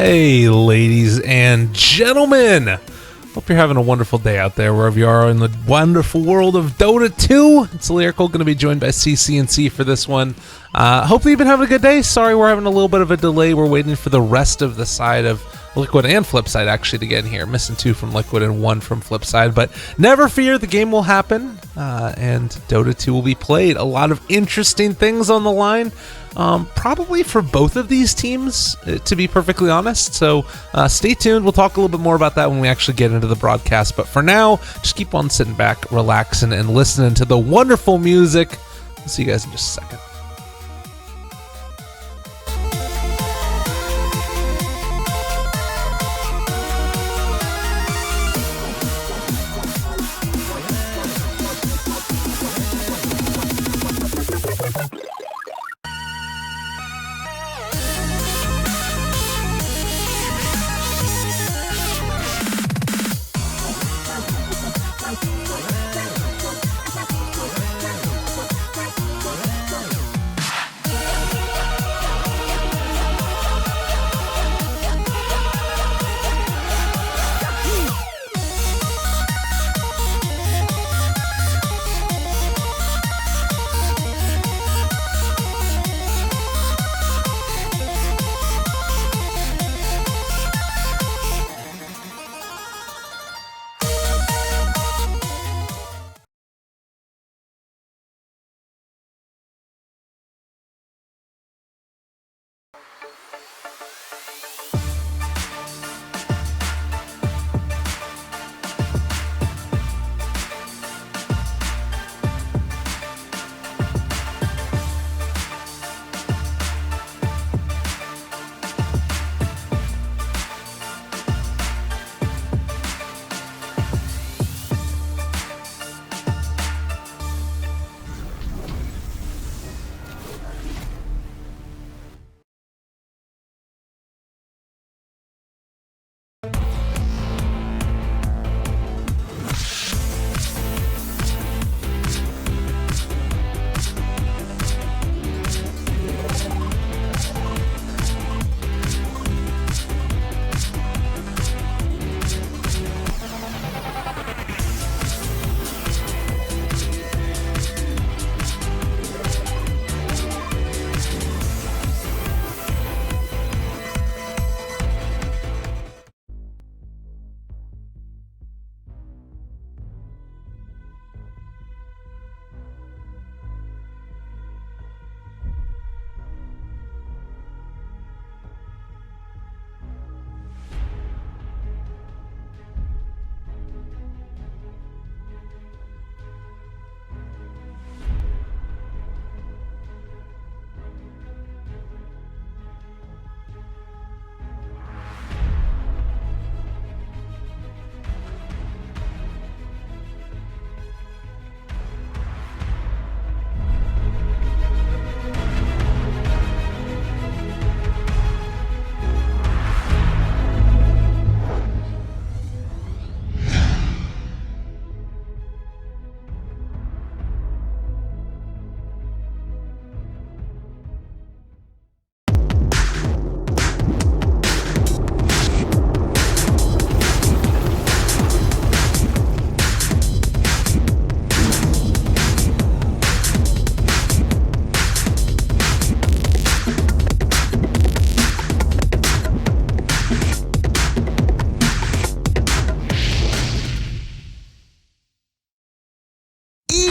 Hey, ladies and gentlemen. Hope you're having a wonderful day out there, wherever you are in the wonderful world of Dota 2. It's Lyrical, going to be joined by CC&C for this one. Hopefully you've been having a good day. Sorry we're having a little bit of a delay. We're waiting for the rest of the side of Liquid and FlipSid actually to get in here. Missing 2 from Liquid and 1 from FlipSid, but never fear, the game will happen, and Dota 2 will be played. A lot of interesting things on the line, probably for both of these teams, to be perfectly honest. So stay tuned. We'll talk a little bit more about that when we actually get into the broadcast. But for now, just keep on sitting back, relaxing, and listening to the wonderful music. I'll see you guys in just a second.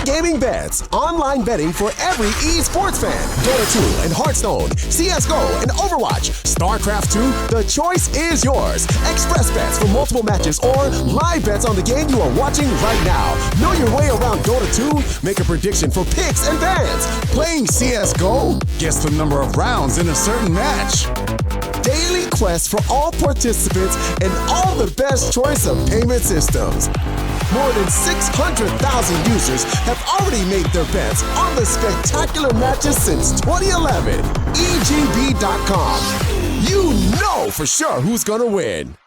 Gaming Bets, online betting for every esports fan. Dota 2 and Hearthstone, CSGO and Overwatch, StarCraft 2, the choice is yours. Express bets for multiple matches or live bets on the game you are watching right now. Know your way around Dota 2? Make a prediction for picks and bans. Playing CSGO? Guess the number of rounds in a certain match. Daily quests for all participants and all the best choice of payment systems. More than 600,000 users have already made their bets on the spectacular matches since 2011. EGB.com. You know for sure who's gonna win.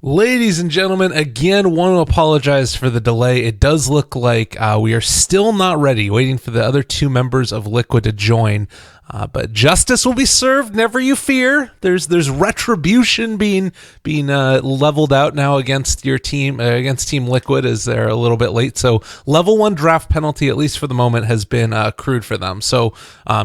Ladies and gentlemen, again, want to apologize for the delay. It does look like we are still not ready, waiting for the other two members of Liquid to join. But justice will be served, never you fear. There's retribution being leveled out now against your team, against Team Liquid, as they're a little bit late. So level 1 draft penalty, at least for the moment, has been accrued for them. So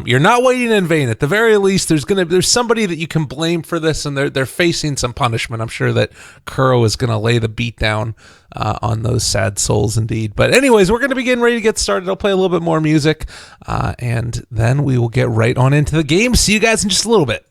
you're not waiting in vain. At the very least, there's somebody that you can blame for this, and they're facing some punishment. I'm sure that Kuro is going to lay the beat down on those sad souls indeed. But anyways, we're going to be getting ready to get started. I'll play a little bit more music, and then we will get right on into the game. See you guys in just a little bit.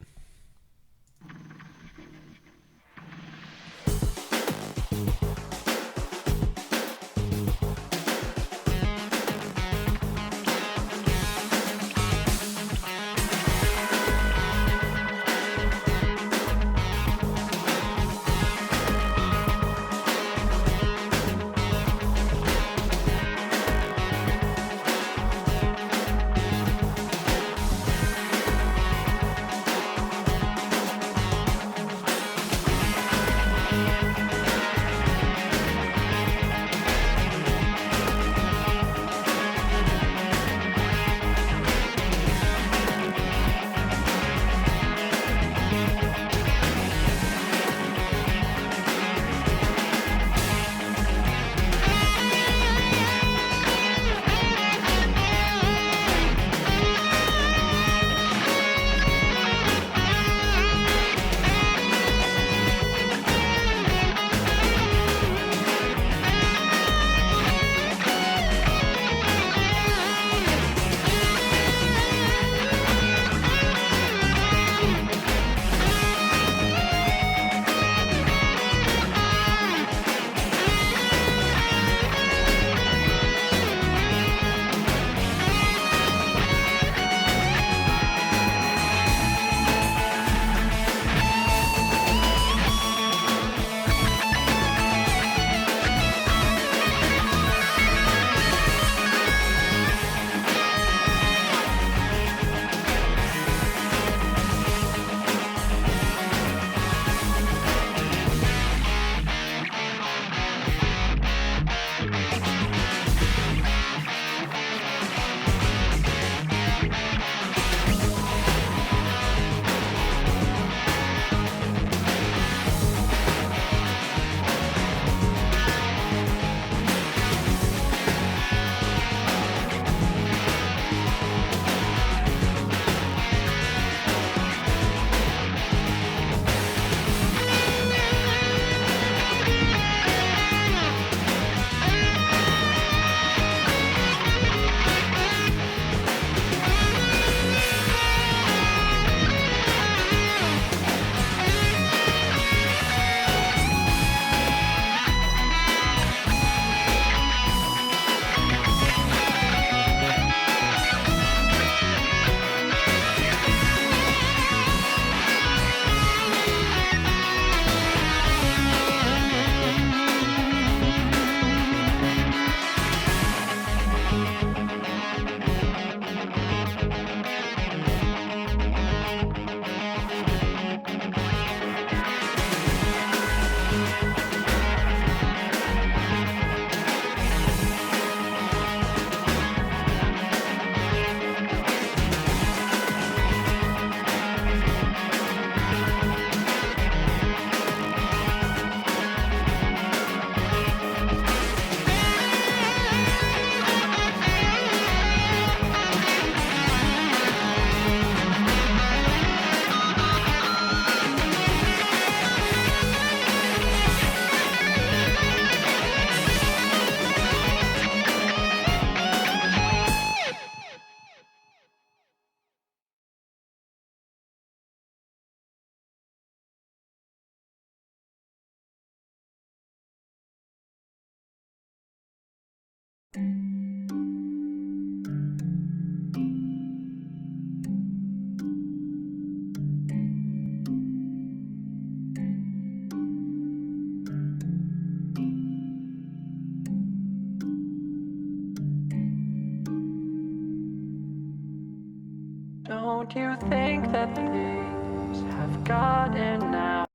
Don't you think that things have gotten now?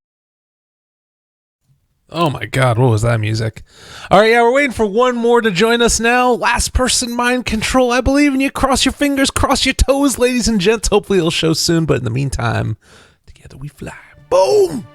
Oh my God, what was that music? All right, yeah, we're waiting for one more to join us now. Last person mind control. I believe in you. Cross your fingers, cross your toes, ladies and gents. Hopefully it'll show soon, but in the meantime, together we fly. Boom!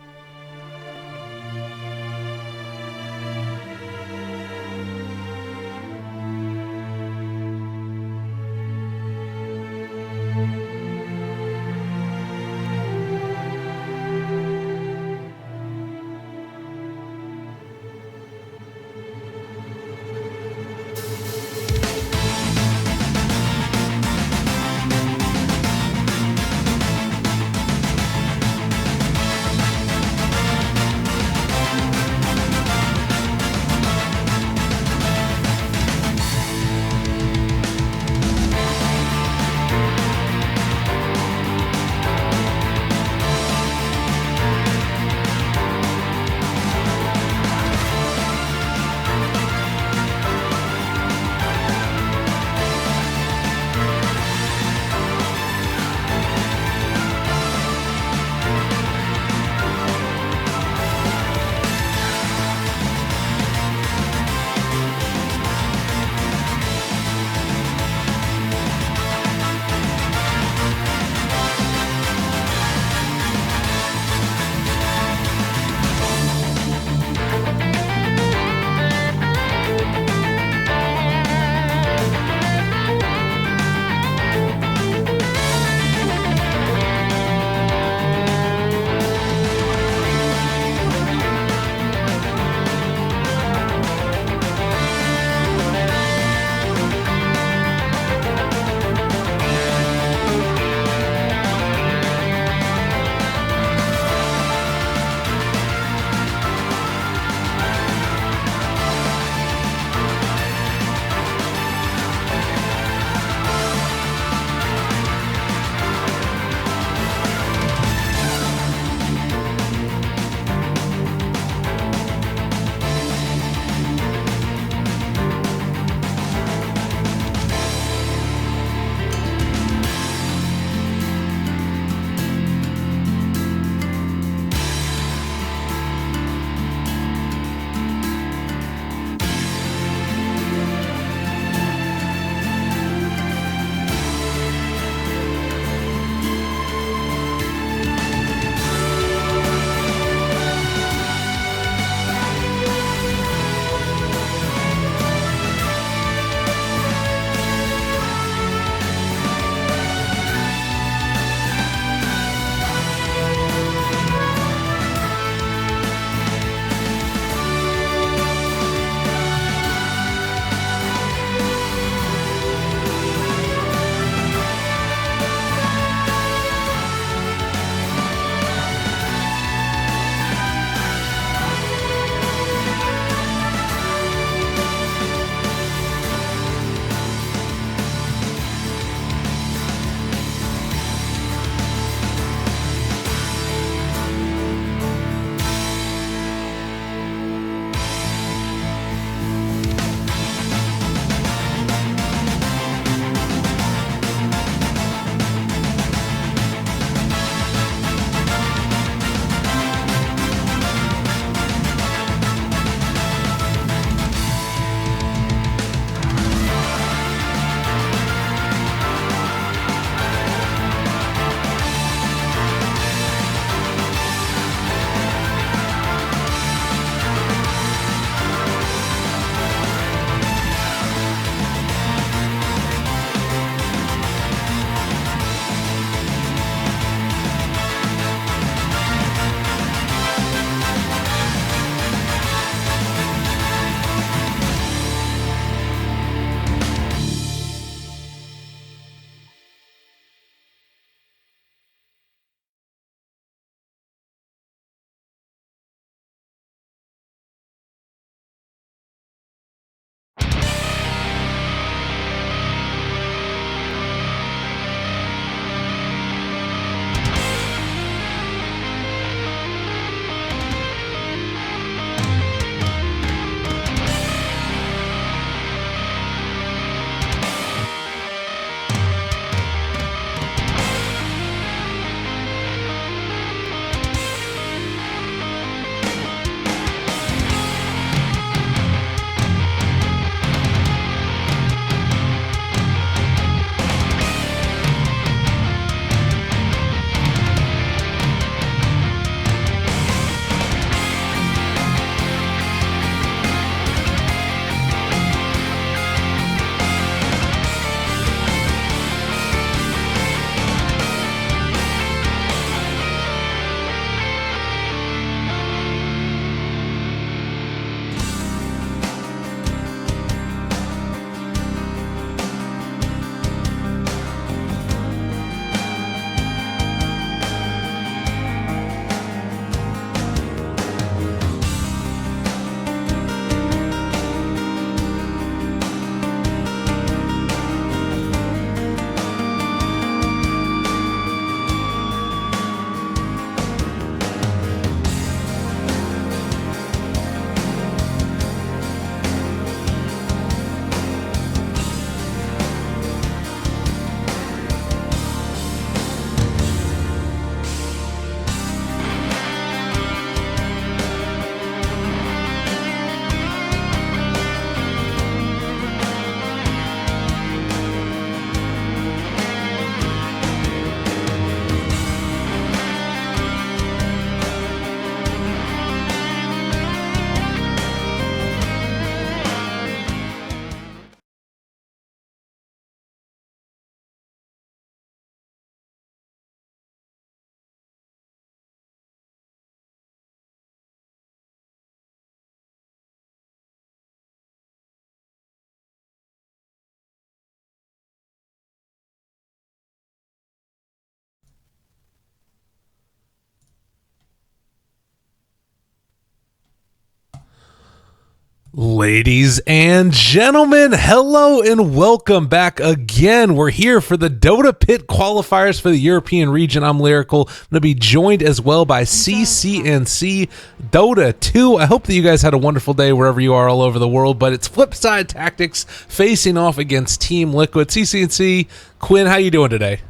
Ladies and gentlemen, hello and welcome back again. We're here for the DotaPit qualifiers for the European region. I'm Lyrical. I'm going to be joined as well by CCNC Dota 2. I hope that you guys had a wonderful day wherever you are all over the world, but it's FlipSid Tactics facing off against Team Liquid. CCNC, Quinn, how you doing today?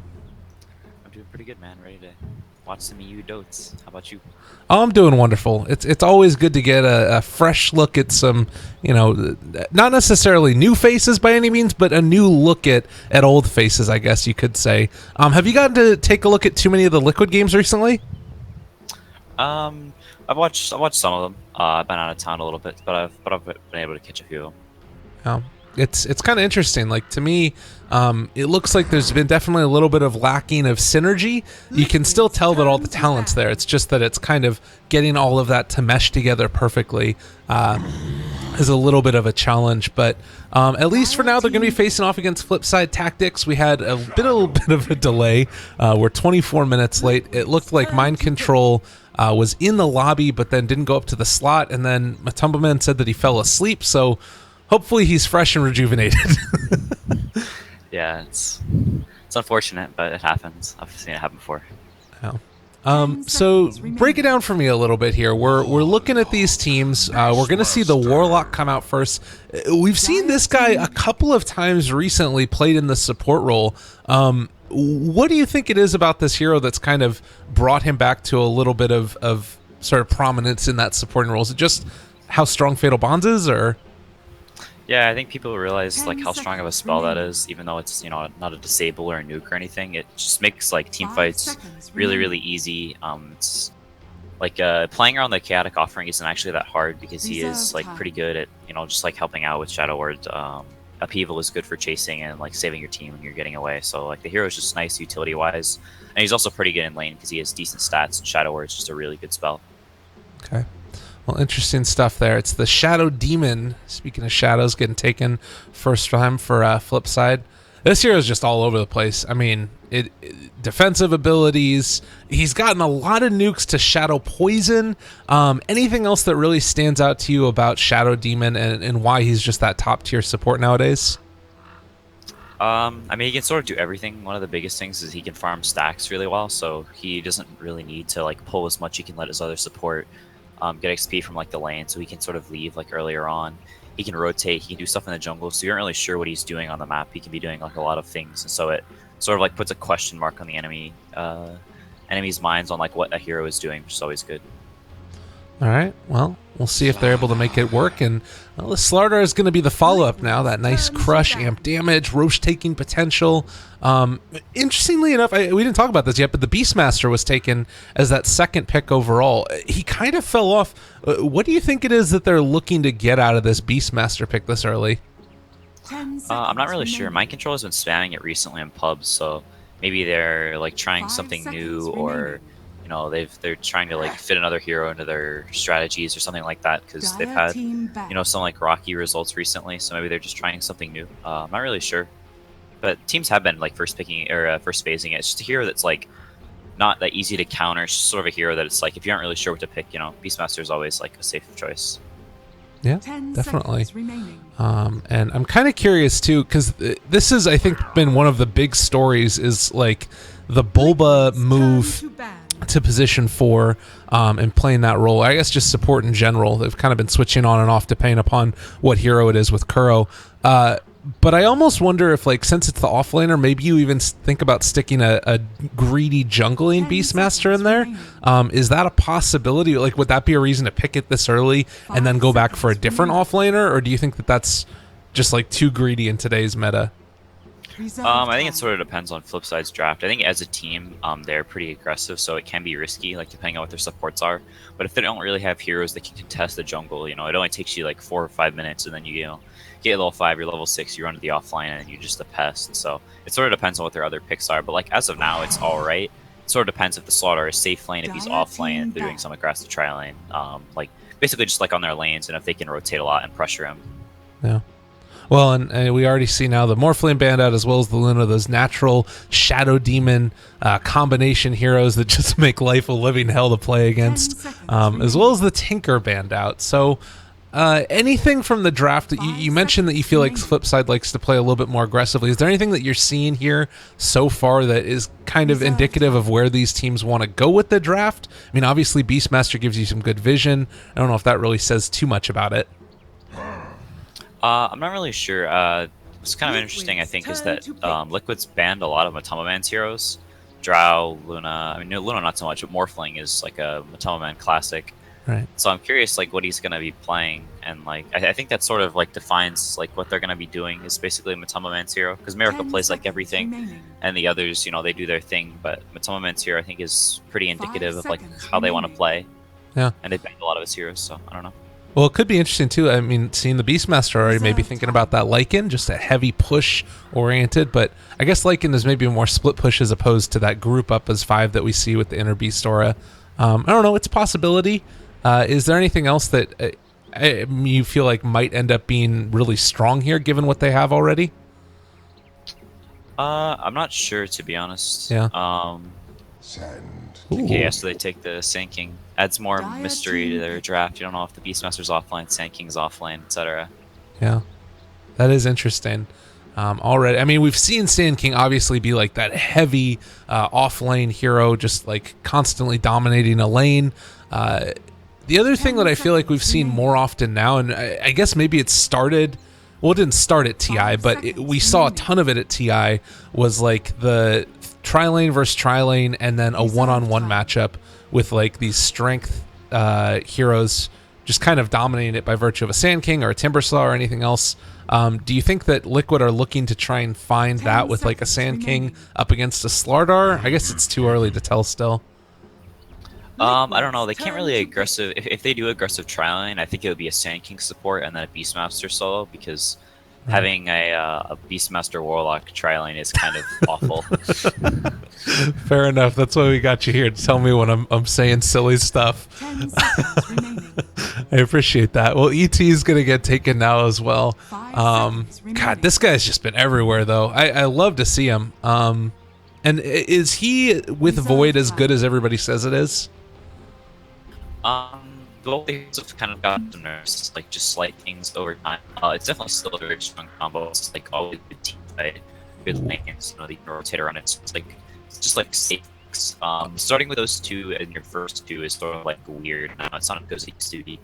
I'm doing pretty good, man. Ready to watch some EU Dotes. How about you? Oh, I'm doing wonderful. It's always good to get a fresh look at some, not necessarily new faces by any means, but a new look at old faces, I guess you could say. Have you gotten to take a look at too many of the Liquid games recently? I've watched some of them. I've been out of town a little bit, but I've been able to catch a few of them. It's kind of interesting. Like, to me, it looks like there's been definitely a little bit of lacking of synergy. You can still tell that all the talent's there. It's just that it's kind of getting all of that to mesh together perfectly is a little bit of a challenge. But at least for now, they're going to be facing off against FlipSid Tactics. We had a little bit of a delay. We're 24 minutes late. It looked like Mind Control was in the lobby, but then didn't go up to the slot. And then Matumbaman said that he fell asleep. So hopefully he's fresh and rejuvenated. Yeah, it's unfortunate, but it happens. I've seen it happen before. So break it down for me a little bit here. We're looking at these teams. We're going to see the Warlock come out first. We've seen this guy a couple of times recently played in the support role. What do you think it is about this hero that's kind of brought him back to a little bit of sort of prominence in that supporting role? Is it just how strong Fatal Bonds is, or? Yeah, I think people realize like how strong of a spell that is, even though it's not a disable or a nuke or anything. It just makes like team fights really easy. It's like playing around the chaotic offering isn't actually that hard because he is like pretty good at just like helping out with Shadow Ward. Upheaval is good for chasing and like saving your team when you're getting away. So like the hero is just nice utility wise, and he's also pretty good in lane because he has decent stats. And Shadow Ward is just a really good spell. Okay. Well, interesting stuff there. It's the Shadow Demon. Speaking of shadows, getting taken first time for FlipSid. This hero is just all over the place. I mean, defensive abilities. He's gotten a lot of nukes to Shadow Poison. Anything else that really stands out to you about Shadow Demon and why he's just that top tier support nowadays? I mean, he can sort of do everything. One of the biggest things is he can farm stacks really well, so he doesn't really need to like pull as much. He can let his other support get XP from like the lane, so he can sort of leave like earlier on. He can rotate, he can do stuff in the jungle, so you aren't really sure what he's doing on the map. He can be doing like a lot of things, and so it sort of like puts a question mark on the enemy's minds on like what a hero is doing, which is always good. All right, well, we'll see if they're able to make it work. And well, the Slardar is going to be the follow-up now. That nice crush, amp damage, Roche taking potential. Interestingly enough, we didn't talk about this yet, but the Beastmaster was taken as that second pick overall. He kind of fell off. What do you think it is that they're looking to get out of this Beastmaster pick this early? I'm not really sure. Mind Control has been spamming it recently in pubs, so maybe they're like trying something new, or they're trying to like fit another hero into their strategies or something like that, because they've had some like rocky results recently, so maybe they're just trying something new. I'm not really sure, but teams have been like first picking or first phasing it. It's just a hero that's like not that easy to counter. It's just sort of a hero that it's like if you aren't really sure what to pick, Beastmaster is always like a safe choice. Yeah, definitely. And I'm kind of curious too, because this has, I think, been one of the big stories, is like the Bulba move to position 4 and playing that role. I guess just support in general. They've kind of been switching on and off depending upon what hero it is with Kuro. But I almost wonder if, like, since it's the offlaner, maybe you even think about sticking a greedy jungling Beastmaster in there. Is that a possibility? Like, would that be a reason to pick it this early and then go back for a different offlaner? Or do you think that that's just, like, too greedy in today's meta? I think it sort of depends on FlipSid's draft. I think as a team, they're pretty aggressive, so it can be risky, like depending on what their supports are. But if they don't really have heroes that can contest the jungle, it only takes you like 4 or 5 minutes, and then you get level 5, you're level 6, you run to the offline, and you're just a pest. So it sort of depends on what their other picks are. But like as of now, it's all right. It sort of depends if the Slaughter is safe lane, if he's off lane, if they're doing some aggressive tri lane, like basically just like on their lanes, and if they can rotate a lot and pressure him. Yeah. Well, and we already see now the Morphling Bandit as well as the Luna, those natural Shadow Demon combination heroes that just make life a living hell to play against, as well as the Tinker Bandit. So Anything from the draft that you mentioned that you feel like FlipSide likes to play a little bit more aggressively? Is there anything that you're seeing here so far that is kind of indicative of where these teams want to go with the draft? I mean, obviously Beastmaster gives you some good vision. I don't know if that really says too much about it. I'm not really sure. What's kind of interesting, I think, is that Liquid's banned a lot of Matama-Man's heroes. Drow, Luna. I mean, Luna not so much, but Morphling is like a Matama-Man classic. Right. So I'm curious, like, what he's going to be playing, and like, I think that sort of like defines like what they're going to be doing is basically Matama-Man's hero, because Miracle plays like everything, and the others, you know, they do their thing. But Matama-Man's hero, I think, is pretty indicative of like how they want to play. Yeah. And they banned a lot of his heroes, so I don't know. Well, it could be interesting too. I mean, seeing the Beastmaster already, maybe thinking about that Lycan, just a heavy push oriented. But I guess Lycan is maybe a more split push as opposed to that group up as 5 that we see with the Inner Beast aura. I don't know. It's a possibility. Is there anything else that you feel like might end up being really strong here, given what they have already? I'm not sure, to be honest. Yeah. Okay, yeah, so they take the Sand King. Adds more mystery to their draft. You don't know if the Beastmaster's offline, Sand King's offline, etc. Yeah, that is interesting. Already, I mean, we've seen Sand King obviously be like that heavy off-lane hero, just like constantly dominating a lane. The other thing that I feel like we've seen more often now, and I guess maybe it started, well, it didn't start at TI, but we saw a ton of it at TI, was like the tri-lane versus tri-lane and then a one-on-one matchup with like these strength heroes just kind of dominating it by virtue of a Sand King or a Timbersaw or anything else. Do you think that Liquid are looking to try and find that with like a Sand King up against a Slardar? I guess it's too early to tell still. I don't know. They can't really aggressive. If they do aggressive tri-lane, I think it would be a Sand King support and then a Beastmaster solo, because having a Beastmaster Warlock tri-lane is kind of awful. Fair enough. That's why we got you here to tell me when I'm saying silly stuff. 10 seconds remaining. I appreciate that. Well, ET is going to get taken now as well. God, this guy's just been everywhere, though. I love to see him. And is he with Void as good as everybody says it is? Both things have kind of gotten to nerves, like just slight things over time. It's definitely still a very strong combo. It's like always good team fight, good lanes, you know, the rotator on it. It's just like safe. Starting with those two in your first two is sort of like weird. No, it's not as good as it used to be.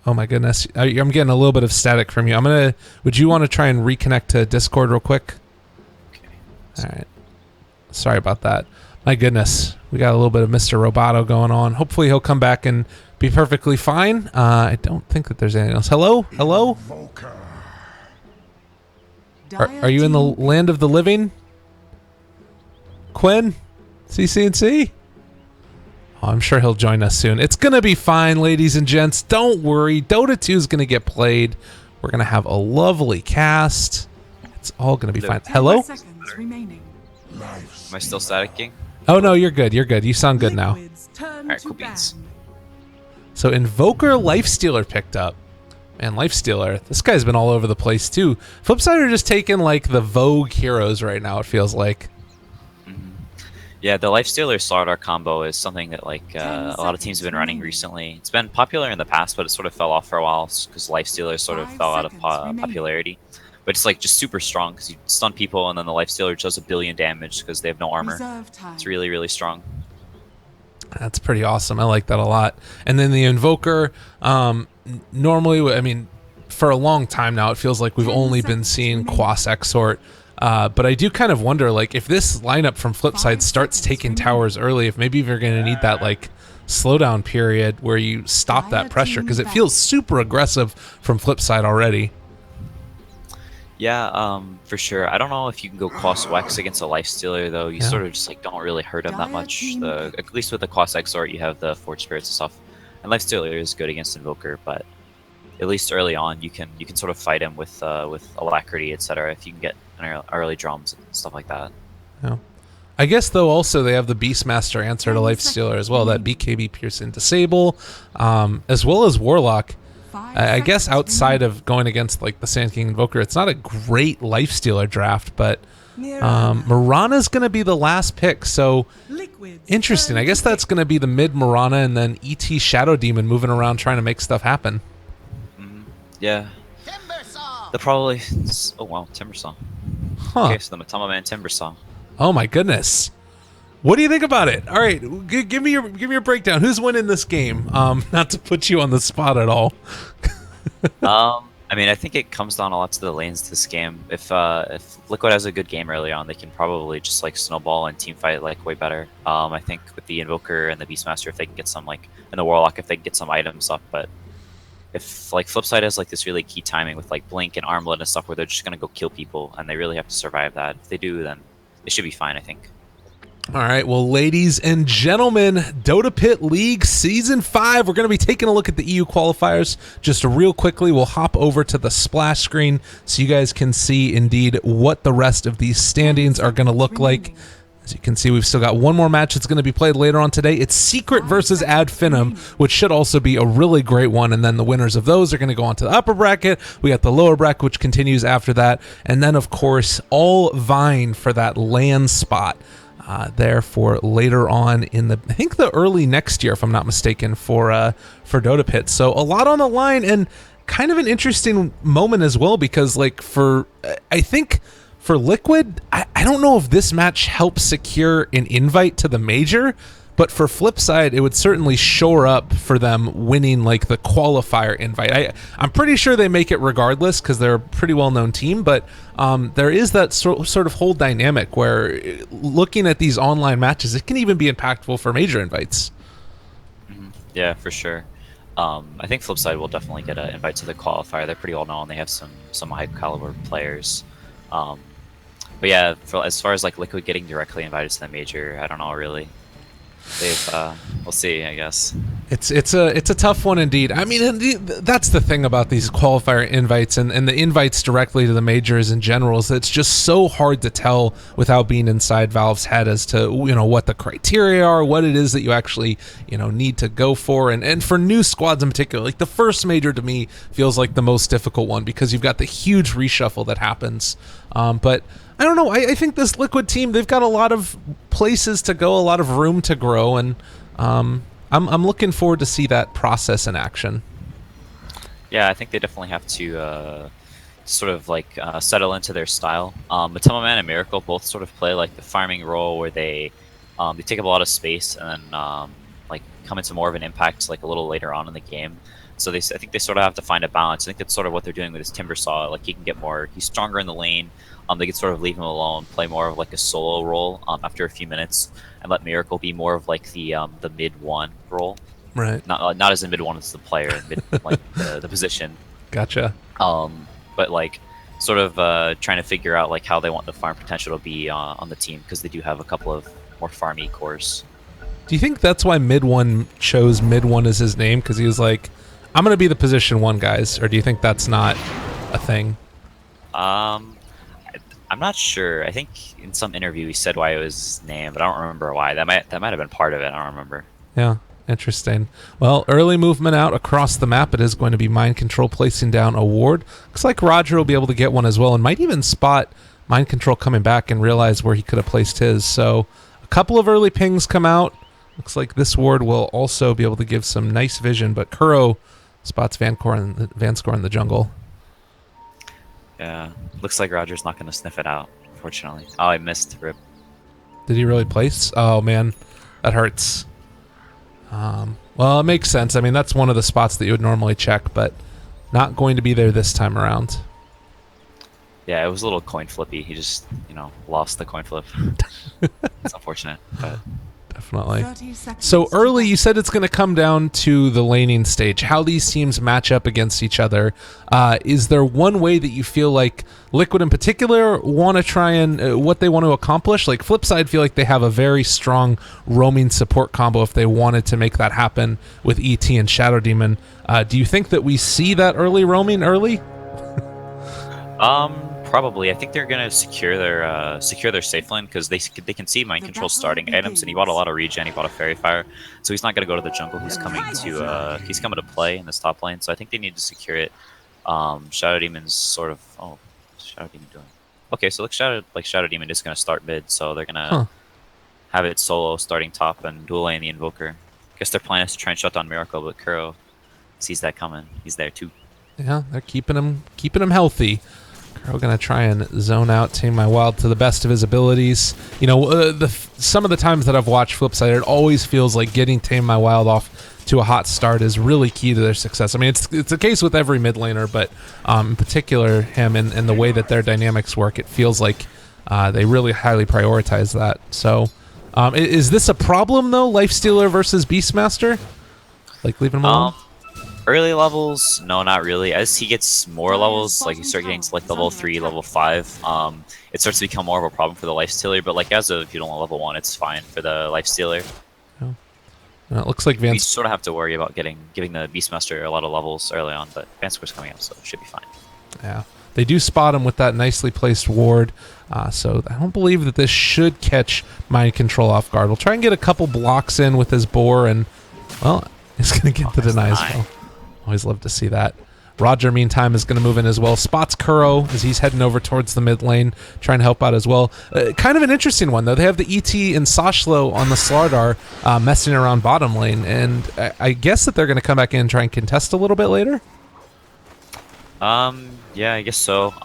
Oh my goodness, I'm getting a little bit of static from you. Would you want to try and reconnect to Discord real quick? Okay. All right. Sorry about that. My goodness, we got a little bit of Mr. Roboto going on. Hopefully he'll come back and be perfectly fine. I don't think that there's anything else. Hello? Hello? Are you in the land of the living? Quinn? CCNC? Oh, I'm sure he'll join us soon. It's going to be fine, ladies and gents. Don't worry. Dota 2 is going to get played. We're going to have a lovely cast. It's all going to be fine. Hello? Remaining. Am I still staticking? Oh, no, you're good. You're good. You sound good now. Alright, cool beans. So Invoker Lifestealer picked up. Man, Lifestealer, this guy's been all over the place too. FlipSide are just taking like the Vogue heroes right now, it feels like. Yeah, the Lifestealer Slardar combo is something that like a lot of teams have been running recently. It's been popular in the past, but it sort of fell off for a while because Lifestealer sort of fell out of popularity. But it's like just super strong because you stun people and then the Lifestealer does 1 billion damage because they have no armor. It's really, really strong. That's pretty awesome. I like that a lot. And then the Invoker, normally, I mean, for a long time now, it feels like we've only been seeing Quas Exort. But I do kind of wonder, like, if this lineup from FlipSide starts taking towers early, if maybe you're going to need that, like, slowdown period where you stop that pressure, because it feels super aggressive from FlipSide already. Yeah, for sure. I don't know if you can go Quas Wex against a Lifestealer, though. You sort of just like don't really hurt him that much. At least with the Quas Exort, you have the Forge Spirits and stuff. And Lifestealer is good against Invoker, but at least early on, you can sort of fight him with Alacrity, etc. If you can get early drums and stuff like that. Yeah. I guess though also they have the Beastmaster answer to Lifestealer as well. That BKB Piercing Disable, as well as Warlock. I guess outside of going against like the Sand King Invoker, it's not a great Lifestealer draft, but Mirana's going to be the last pick, so interesting. I guess that's going to be the mid Mirana and then ET Shadow Demon moving around trying to make stuff happen. Yeah. They'll probably. Oh wow, Timber Song. Huh. Okay, so the Matama Man Timber Song. Oh my goodness. What do you think about it? All right, give me your breakdown. Who's winning this game? Not to put you on the spot at all. I mean, I think it comes down a lot to the lanes this game. If Liquid has a good game early on, they can probably just like snowball and team fight like way better. I think with the Invoker and the Beastmaster, if they can get some like, and the Warlock, if they can get some items up, but if like FlipSid has like this really key timing with like Blink and Armlet and stuff where they're just gonna go kill people and they really have to survive that. If they do, then they should be fine, I think. All right, well, ladies and gentlemen, DotaPit League Season 5. We're going to be taking a look at the EU qualifiers. Just real quickly, we'll hop over to the splash screen so you guys can see indeed what the rest of these standings are going to look like. As you can see, we've still got one more match that's going to be played later on today. It's Secret versus Ad Finum, which should also be a really great one. And then the winners of those are going to go on to the upper bracket. We got the lower bracket, which continues after that. And then, of course, all vying for that LAN spot. There for later on in the, I think the early next year, if I'm not mistaken, for DotaPit. So a lot on the line and kind of an interesting moment as well because like I think for Liquid, I don't know if this match helps secure an invite to the major, but for FlipSid, it would certainly shore up for them winning like the qualifier invite. I'm pretty sure they make it regardless because they're a pretty well-known team, but there is that sort of whole dynamic where looking at these online matches, it can even be impactful for major invites. Yeah, for sure. I think FlipSid will definitely get an invite to the qualifier. They're pretty well known. They have some high caliber players. But yeah, as far as like Liquid getting directly invited to the major, I don't know really. We'll see, I guess. It's a tough one indeed. I mean, that's the thing about these qualifier invites and the invites directly to the majors in general is it's just so hard to tell without being inside Valve's head as to what the criteria are, what it is that you actually need to go for, and for new squads in particular, like the first major to me feels like the most difficult one because you've got the huge reshuffle that happens. But I don't know. I think this Liquid team, they've got a lot of places to go, a lot of room to grow, and I'm looking forward to see that process in action. Yeah, I think they definitely have to sort of like settle into their style. Matama Man and Miracle both sort of play like the farming role where they take up a lot of space and then like come into more of an impact like a little later on in the game. So I think they sort of have to find a balance. I think that's sort of what they're doing with this Timber Saw. Like he can get more, he's stronger in the lane. They can sort of leave him alone, play more of like a solo role after a few minutes, and let Miracle be more of like the mid one role. Right. Not as a mid one as the player, mid like the position. Gotcha. But like sort of trying to figure out like how they want the farm potential to be on the team because they do have a couple of more farmy cores. Do you think that's why mid one chose mid one as his name because he was like, I'm gonna be the position one guys, or do you think that's not a thing? I'm not sure. I think in some interview he said why it was his name, but I don't remember why. That might have been part of it. I don't remember. Yeah, interesting. Well, early movement out across the map. It is going to be Mind Control placing down a ward. Looks like Roger will be able to get one as well and might even spot Mind Control coming back and realize where he could have placed his. So a couple of early pings come out. Looks like this ward will also be able to give some nice vision, but Kuro spots Vanscore in the jungle. Yeah, looks like Roger's not going to sniff it out, unfortunately. Oh, I missed. Rip. Did he really place? Oh, man. That hurts. Well, it makes sense. I mean, that's one of the spots that you would normally check, but not going to be there this time around. Yeah, it was a little coin flippy. He just, lost the coin flip. It's unfortunate, but... Definitely. So early, you said it's going to come down to the laning stage, how these teams match up against each other. Is there one way that you feel like Liquid in particular want to try and what they want to accomplish? Like FlipSid feel like they have a very strong roaming support combo if they wanted to make that happen with ET and Shadow Demon. Do you think that we see that early roaming early? Probably. I think they're gonna secure their safe lane because they can see Mind Control starting items, and he bought a lot of regen. He bought a Fairy Fire, so he's not gonna go to the jungle. He's coming to play in this top lane. So I think they need to secure it. Shadow Demon's sort of Shadow Demon doing? Okay, so Shadow Demon is gonna start mid, so they're gonna have it solo starting top and dual lane the Invoker. I guess their plan is to try and shut down Miracle, but Kuro sees that coming. He's there too. Yeah, they're keeping him healthy. We're gonna try and zone out Tame My Wild to the best of his abilities. You know, some of the times that I've watched FlipSid, it always feels like getting Tame My Wild off to a hot start is really key to their success. I mean, it's a case with every mid laner, but in particular him and the way that their dynamics work, it feels like they really highly prioritize that. So, is this a problem though? Lifestealer versus Beastmaster, like leaving him alone? Early levels, no, not really. As he gets more levels, like you start getting to like level 3, level 5, it starts to become more of a problem for the Lifestealer. But like as of level 1, it's fine for the Lifestealer. It looks like We sort of have to worry about giving the Beastmaster a lot of levels early on, but Vanscore's coming up, so it should be fine. Yeah, they do spot him with that nicely placed ward, so I don't believe that this should catch Mind Control off guard. We'll try and get a couple blocks in with his boar, and well, he's going to get the deny as well. Always love to see that. Roger, meantime, is going to move in as well. Spots Kuro as he's heading over towards the mid lane, trying to help out as well. Kind of an interesting one, though. They have the ET and Sashlo on the Slardar messing around bottom lane, and I guess that they're going to come back in and try and contest a little bit later? Yeah, I guess so.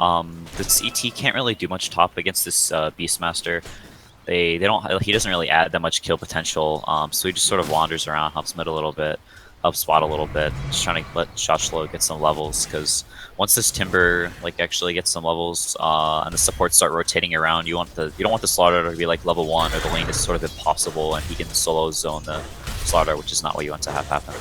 This ET can't really do much top against this Beastmaster. They don't. He doesn't really add that much kill potential, so he just sort of wanders around, helps mid a little bit. Up spot a little bit, just trying to let Shotchlo get some levels, because once this Timber actually gets some levels and the supports start rotating around, you don't want the Slaughter to be like level 1 or the lane is sort of impossible and he can solo zone the Slaughter, which is not what you want to have happen.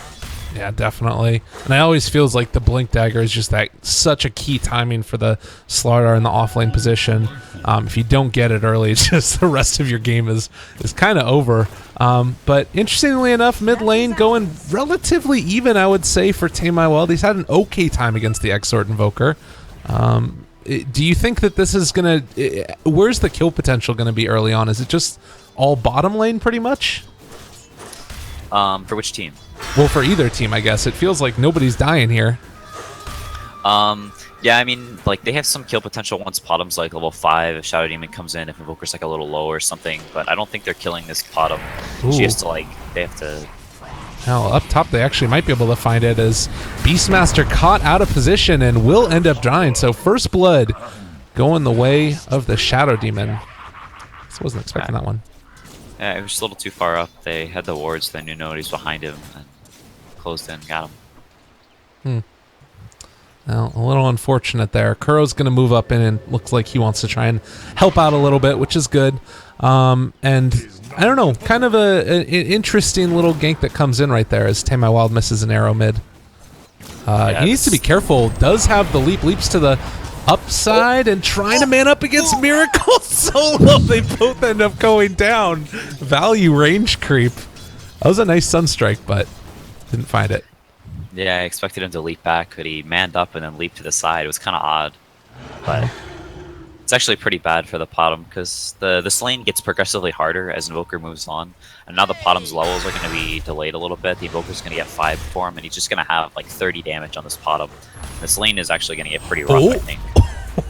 Yeah, definitely. And I always feels like the Blink Dagger is just such a key timing for the Slardar in the offlane position. If you don't get it early, it's just the rest of your game is kind of over. But interestingly enough, mid lane going relatively even, I would say, for Tame My Wild. He's had an okay time against the Exort Invoker. Do you think that this is going to... Where's the kill potential going to be early on? Is it just all bottom lane pretty much? For which team? Well, for either team, I guess. It feels like nobody's dying here. Yeah, I mean, they have some kill potential once Bottom's level 5, if Shadow Demon comes in, if Invoker's a little low or something, but I don't think they're killing this Bottom. She has to, they have to... Now, up top, they actually might be able to find it as Beastmaster caught out of position and will end up dying. So, first blood going the way of the Shadow Demon. I wasn't expecting that one. Yeah, it was just a little too far up. They had the wards, they knew nobody's behind him, and closed in, got him. Well, a little unfortunate there. Kuro's going to move up in and looks like he wants to try and help out a little bit, which is good. And I don't know, kind of an interesting little gank that comes in right there as Tame My Wild misses an arrow mid. He needs to be careful. Does have the leaps to the upside and trying to man up against Miracle solo. They both end up going down. Value range creep. That was a nice Sunstrike, but didn't find it. Yeah, I expected him to leap back, but he manned up and then leaped to the side. It was kind of odd, but it's actually pretty bad for the Bottom because this lane gets progressively harder as Invoker moves on, and now the Bottom's levels are going to be delayed a little bit. The Invoker's going to get 5 for him, and he's just going to have 30 damage on this Bottom. This lane is actually going to get pretty rough, I think.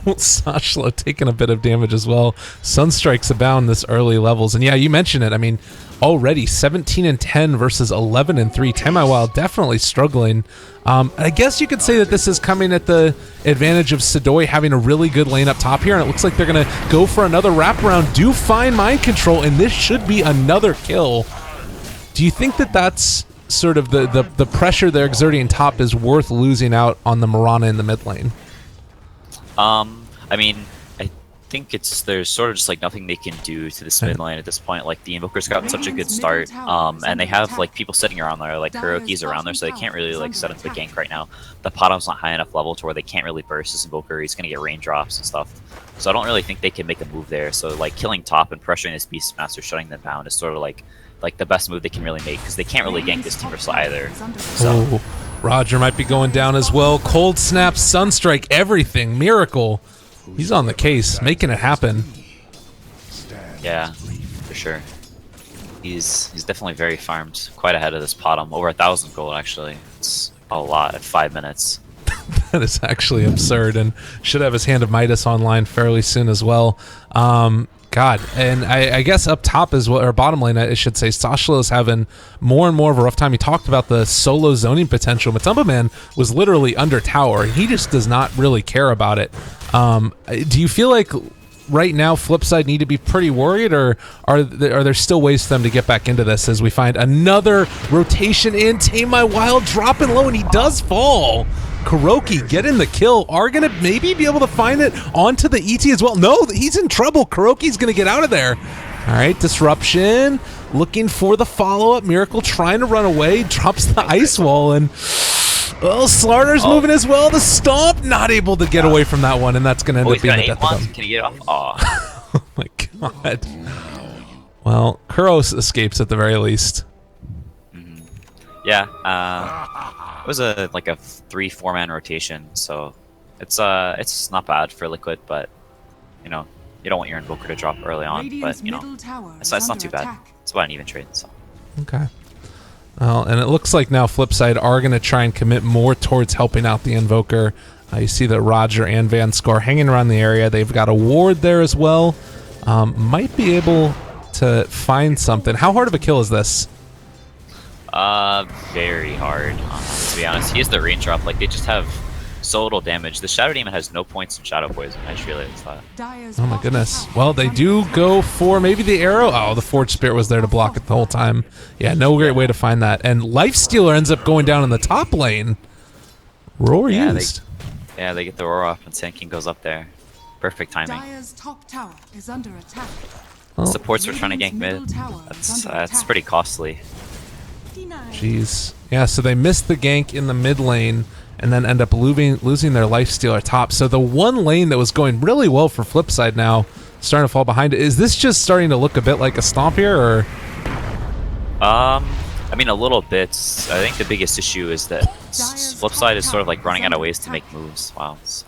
Sashlo taking a bit of damage as well. Sunstrikes abound this early levels, and yeah, you mentioned it. I mean, already 17 and 10 versus 11 and 3. Tame My Wild definitely struggling. I guess you could say that this is coming at the advantage of Sidoi having a really good lane up top here, and it looks like they're going to go for another wraparound. Do find Mind Control, and this should be another kill. Do you think that that's sort of the pressure they're exerting top is worth losing out on the Mirana in the mid lane? I mean, I think there's sort of just nothing they can do to this mid lane at this point. The Invoker's got such a good start, and they have people sitting around there, Kuroki's around there, so they can't really set up the gank right now. The Bottom's not high enough level to where they can't really burst this Invoker. He's gonna get raindrops and stuff. So I don't really think they can make a move there. So killing top and pressuring this Beastmaster, shutting them down is sort of the best move they can really make because they can't really gank this Timbersaw either. So. Oh, Roger might be going down as well. Cold Snap, Sunstrike, everything. Miracle. He's on the case, making it happen. Yeah, for sure. He's definitely very farmed. Quite ahead of this Bottom. Over 1,000 gold, actually. It's a lot at 5 minutes. That is actually absurd, and should have his Hand of Midas online fairly soon as well. God, and I guess up top is what, or bottom lane, I should say, Sashla is having more and more of a rough time. He talked about the solo zoning potential. Matumba Man was literally under tower. He just does not really care about it. Do you feel like right now FlipSid need to be pretty worried, or are there still ways for them to get back into this as we find another rotation in? Tame My Wild dropping low, and he does fall. Kuroki getting the kill. Are going to maybe be able to find it onto the ET as well. No, he's in trouble. Kuroki's going to get out of there. All right, Disruption looking for the follow-up. Miracle trying to run away. Drops the ice wall, and well, Slarter's moving as well. The Stomp not able to get away from that one, and that's going to end up being the death of him. Can he get off? Oh. Oh my god. Well, Kuros escapes at the very least. Yeah, it was like a 3-4 man rotation, so it's not bad for Liquid, but you know, you don't want your Invoker to drop early on, but you know, it's not too bad. It's about an even trade. So. Okay. Well, and it looks like now FlipSid are going to try and commit more towards helping out the Invoker. You see that Roger and Van Score hanging around the area. They've got a ward there as well. Might be able to find something. How hard of a kill is this? Very hard, to be honest. He has the range drop, like they just have so little damage. The Shadow Demon has no points in Shadow Poison. I just realized that. Oh my goodness. Well, they do go for maybe the arrow. Oh, the Forge Spirit was there to block it the whole time. Yeah, no great way to find that. And Lifestealer ends up going down in the top lane. Roar used. They get the Roar off and Sand King goes up there. Perfect timing. Dire's top tower is under attack. Well, Supports were trying to gank mid. That's pretty costly. Jeez. Yeah, so they missed the gank in the mid lane and then end up losing their Lifestealer top. So the one lane that was going really well for FlipSid now starting to fall behind. Is this just starting to look a bit like a stomp here, or? I mean, a little bit. I think the biggest issue is that FlipSid is sort of like running out of ways to make moves. Wow. So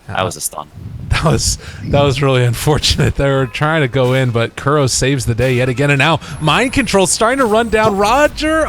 that was a stun. That was really unfortunate. They were trying to go in, but Kuro saves the day yet again. And now Mind Control starting to run down. Roger,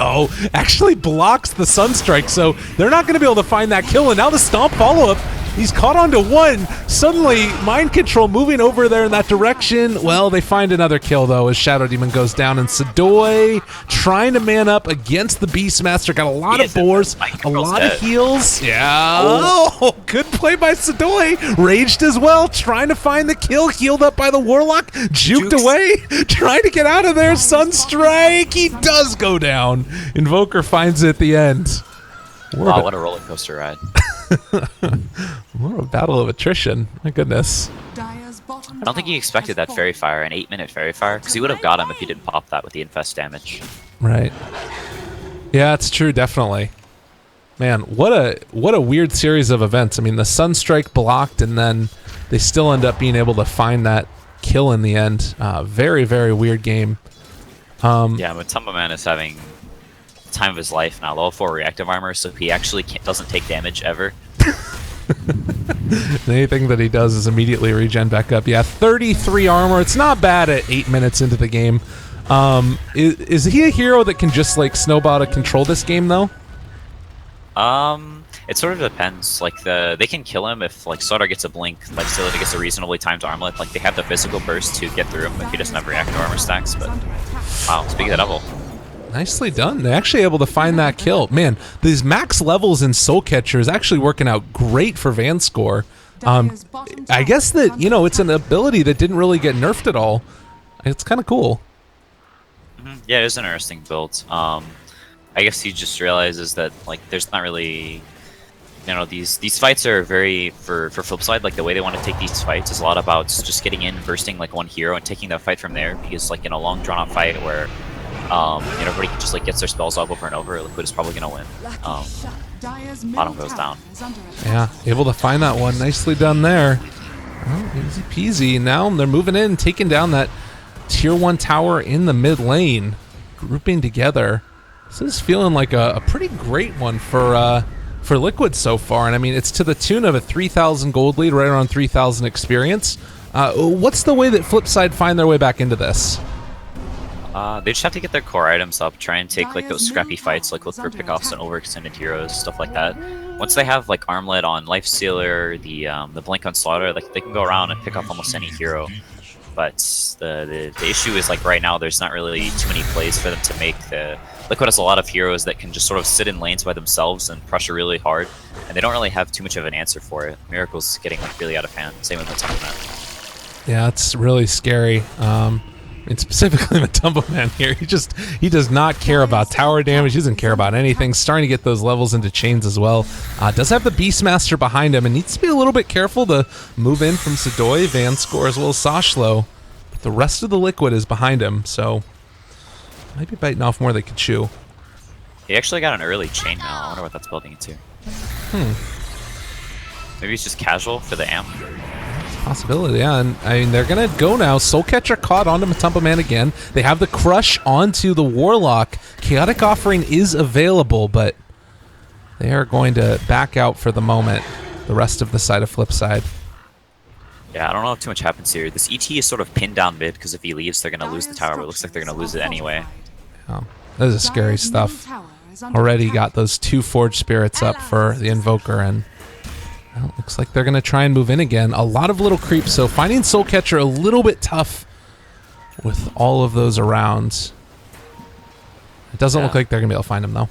actually blocks the Sunstrike, so they're not going to be able to find that kill. And now the Stomp follow-up. He's caught onto one. Suddenly, Mind Control moving over there in that direction. Well, they find another kill, though, as Shadow Demon goes down. And Sadoy trying to man up against the Beastmaster. Got a lot of boars, a lot of heals. Yeah. Oh, good play by Sadoy. Raged as well, trying to find the kill. Healed up by the Warlock. Juked away. Trying to get out of there. Sunstrike. He does go down. Invoker finds it at the end. Wow, what a roller coaster ride. What a battle of attrition. My goodness. I don't think he expected that Fairy Fire, an 8-minute Fairy Fire, because he would have got him if he didn't pop that with the Infest damage. Right. Yeah, it's true, definitely. Man, what a weird series of events. I mean, the Sunstrike blocked, and then they still end up being able to find that kill in the end. Very, very weird game. Yeah, but Matumba Man is having time of his life now. Level 4 reactive armor, so he actually doesn't take damage ever. Anything that he does is immediately regen back up. Yeah, 33 armor. It's not bad at 8 minutes into the game. Is he a hero that can just like snowball to control this game though? It sort of depends. Like they can kill him if like Soda gets a blink, like Scylla gets a reasonably timed armlet. Like they have the physical burst to get through him if he doesn't have reactive armor stacks. But wow, speaking of the devil. Nicely done. They're actually able to find that kill. Man, these max levels in Soul Catcher is actually working out great for Van Score. I guess that, you know, it's an ability that didn't really get nerfed at all. It's kind of cool. Yeah, it is an interesting build. I guess he just realizes that, like, there's not really, you know, these fights are very, for FlipSid, like, the way they want to take these fights is a lot about just getting in, bursting, like, one hero and taking that fight from there, because, like, in a long, drawn-out fight where you know, everybody just like gets their spells up over and over, Liquid is probably gonna win. Bottom goes down. Yeah, able to find that one. Nicely done there. Oh, easy peasy. Now they're moving in, taking down that tier 1 tower in the mid lane, grouping together. This is feeling like a pretty great one for Liquid so far, and I mean it's to the tune of a 3,000 gold lead, right around 3,000 experience. What's the way that FlipSid find their way back into this? They just have to get their core items up, try and take like those scrappy fights, like look for pickoffs and overextended heroes, stuff like that. Once they have like Armlet on Lifestealer, the Blink on Slaughter, like they can go around and pick off almost any hero. But the issue is like right now there's not really too many plays for them to make. Liquid has a lot of heroes that can just sort of sit in lanes by themselves and pressure really hard, and they don't really have too much of an answer for it. Miracle's getting like really out of hand. Same with Matumba. Yeah, it's really scary. And specifically Matumba Man here, he does not care about tower damage. He doesn't care about anything. Starting to get those levels into chains as well. Does have the Beastmaster behind him and needs to be a little bit careful to move in from Sadoy, Vanscore, as well as Soshlo. But the rest of the Liquid is behind him, so might be biting off more than they could chew. He actually got an early chain now. I wonder what that's building into. Maybe it's just casual for the amp. Possibility, yeah. And I mean, they're gonna go now. Soulcatcher caught onto Matumba Man again. They have the crush onto the Warlock. Chaotic Offering is available, but they are going to back out for the moment. The rest of the side of FlipSid. Yeah, I don't know if too much happens here. This ET is sort of pinned down mid because if he leaves, they're gonna lose the tower. But it looks like they're gonna lose it anyway. This is scary stuff. Already got those 2 Forged Spirits up for the Invoker, and well, looks like they're going to try and move in again. A lot of little creeps, so finding Soulcatcher a little bit tough with all of those around. It doesn't look like they're going to be able to find him, though.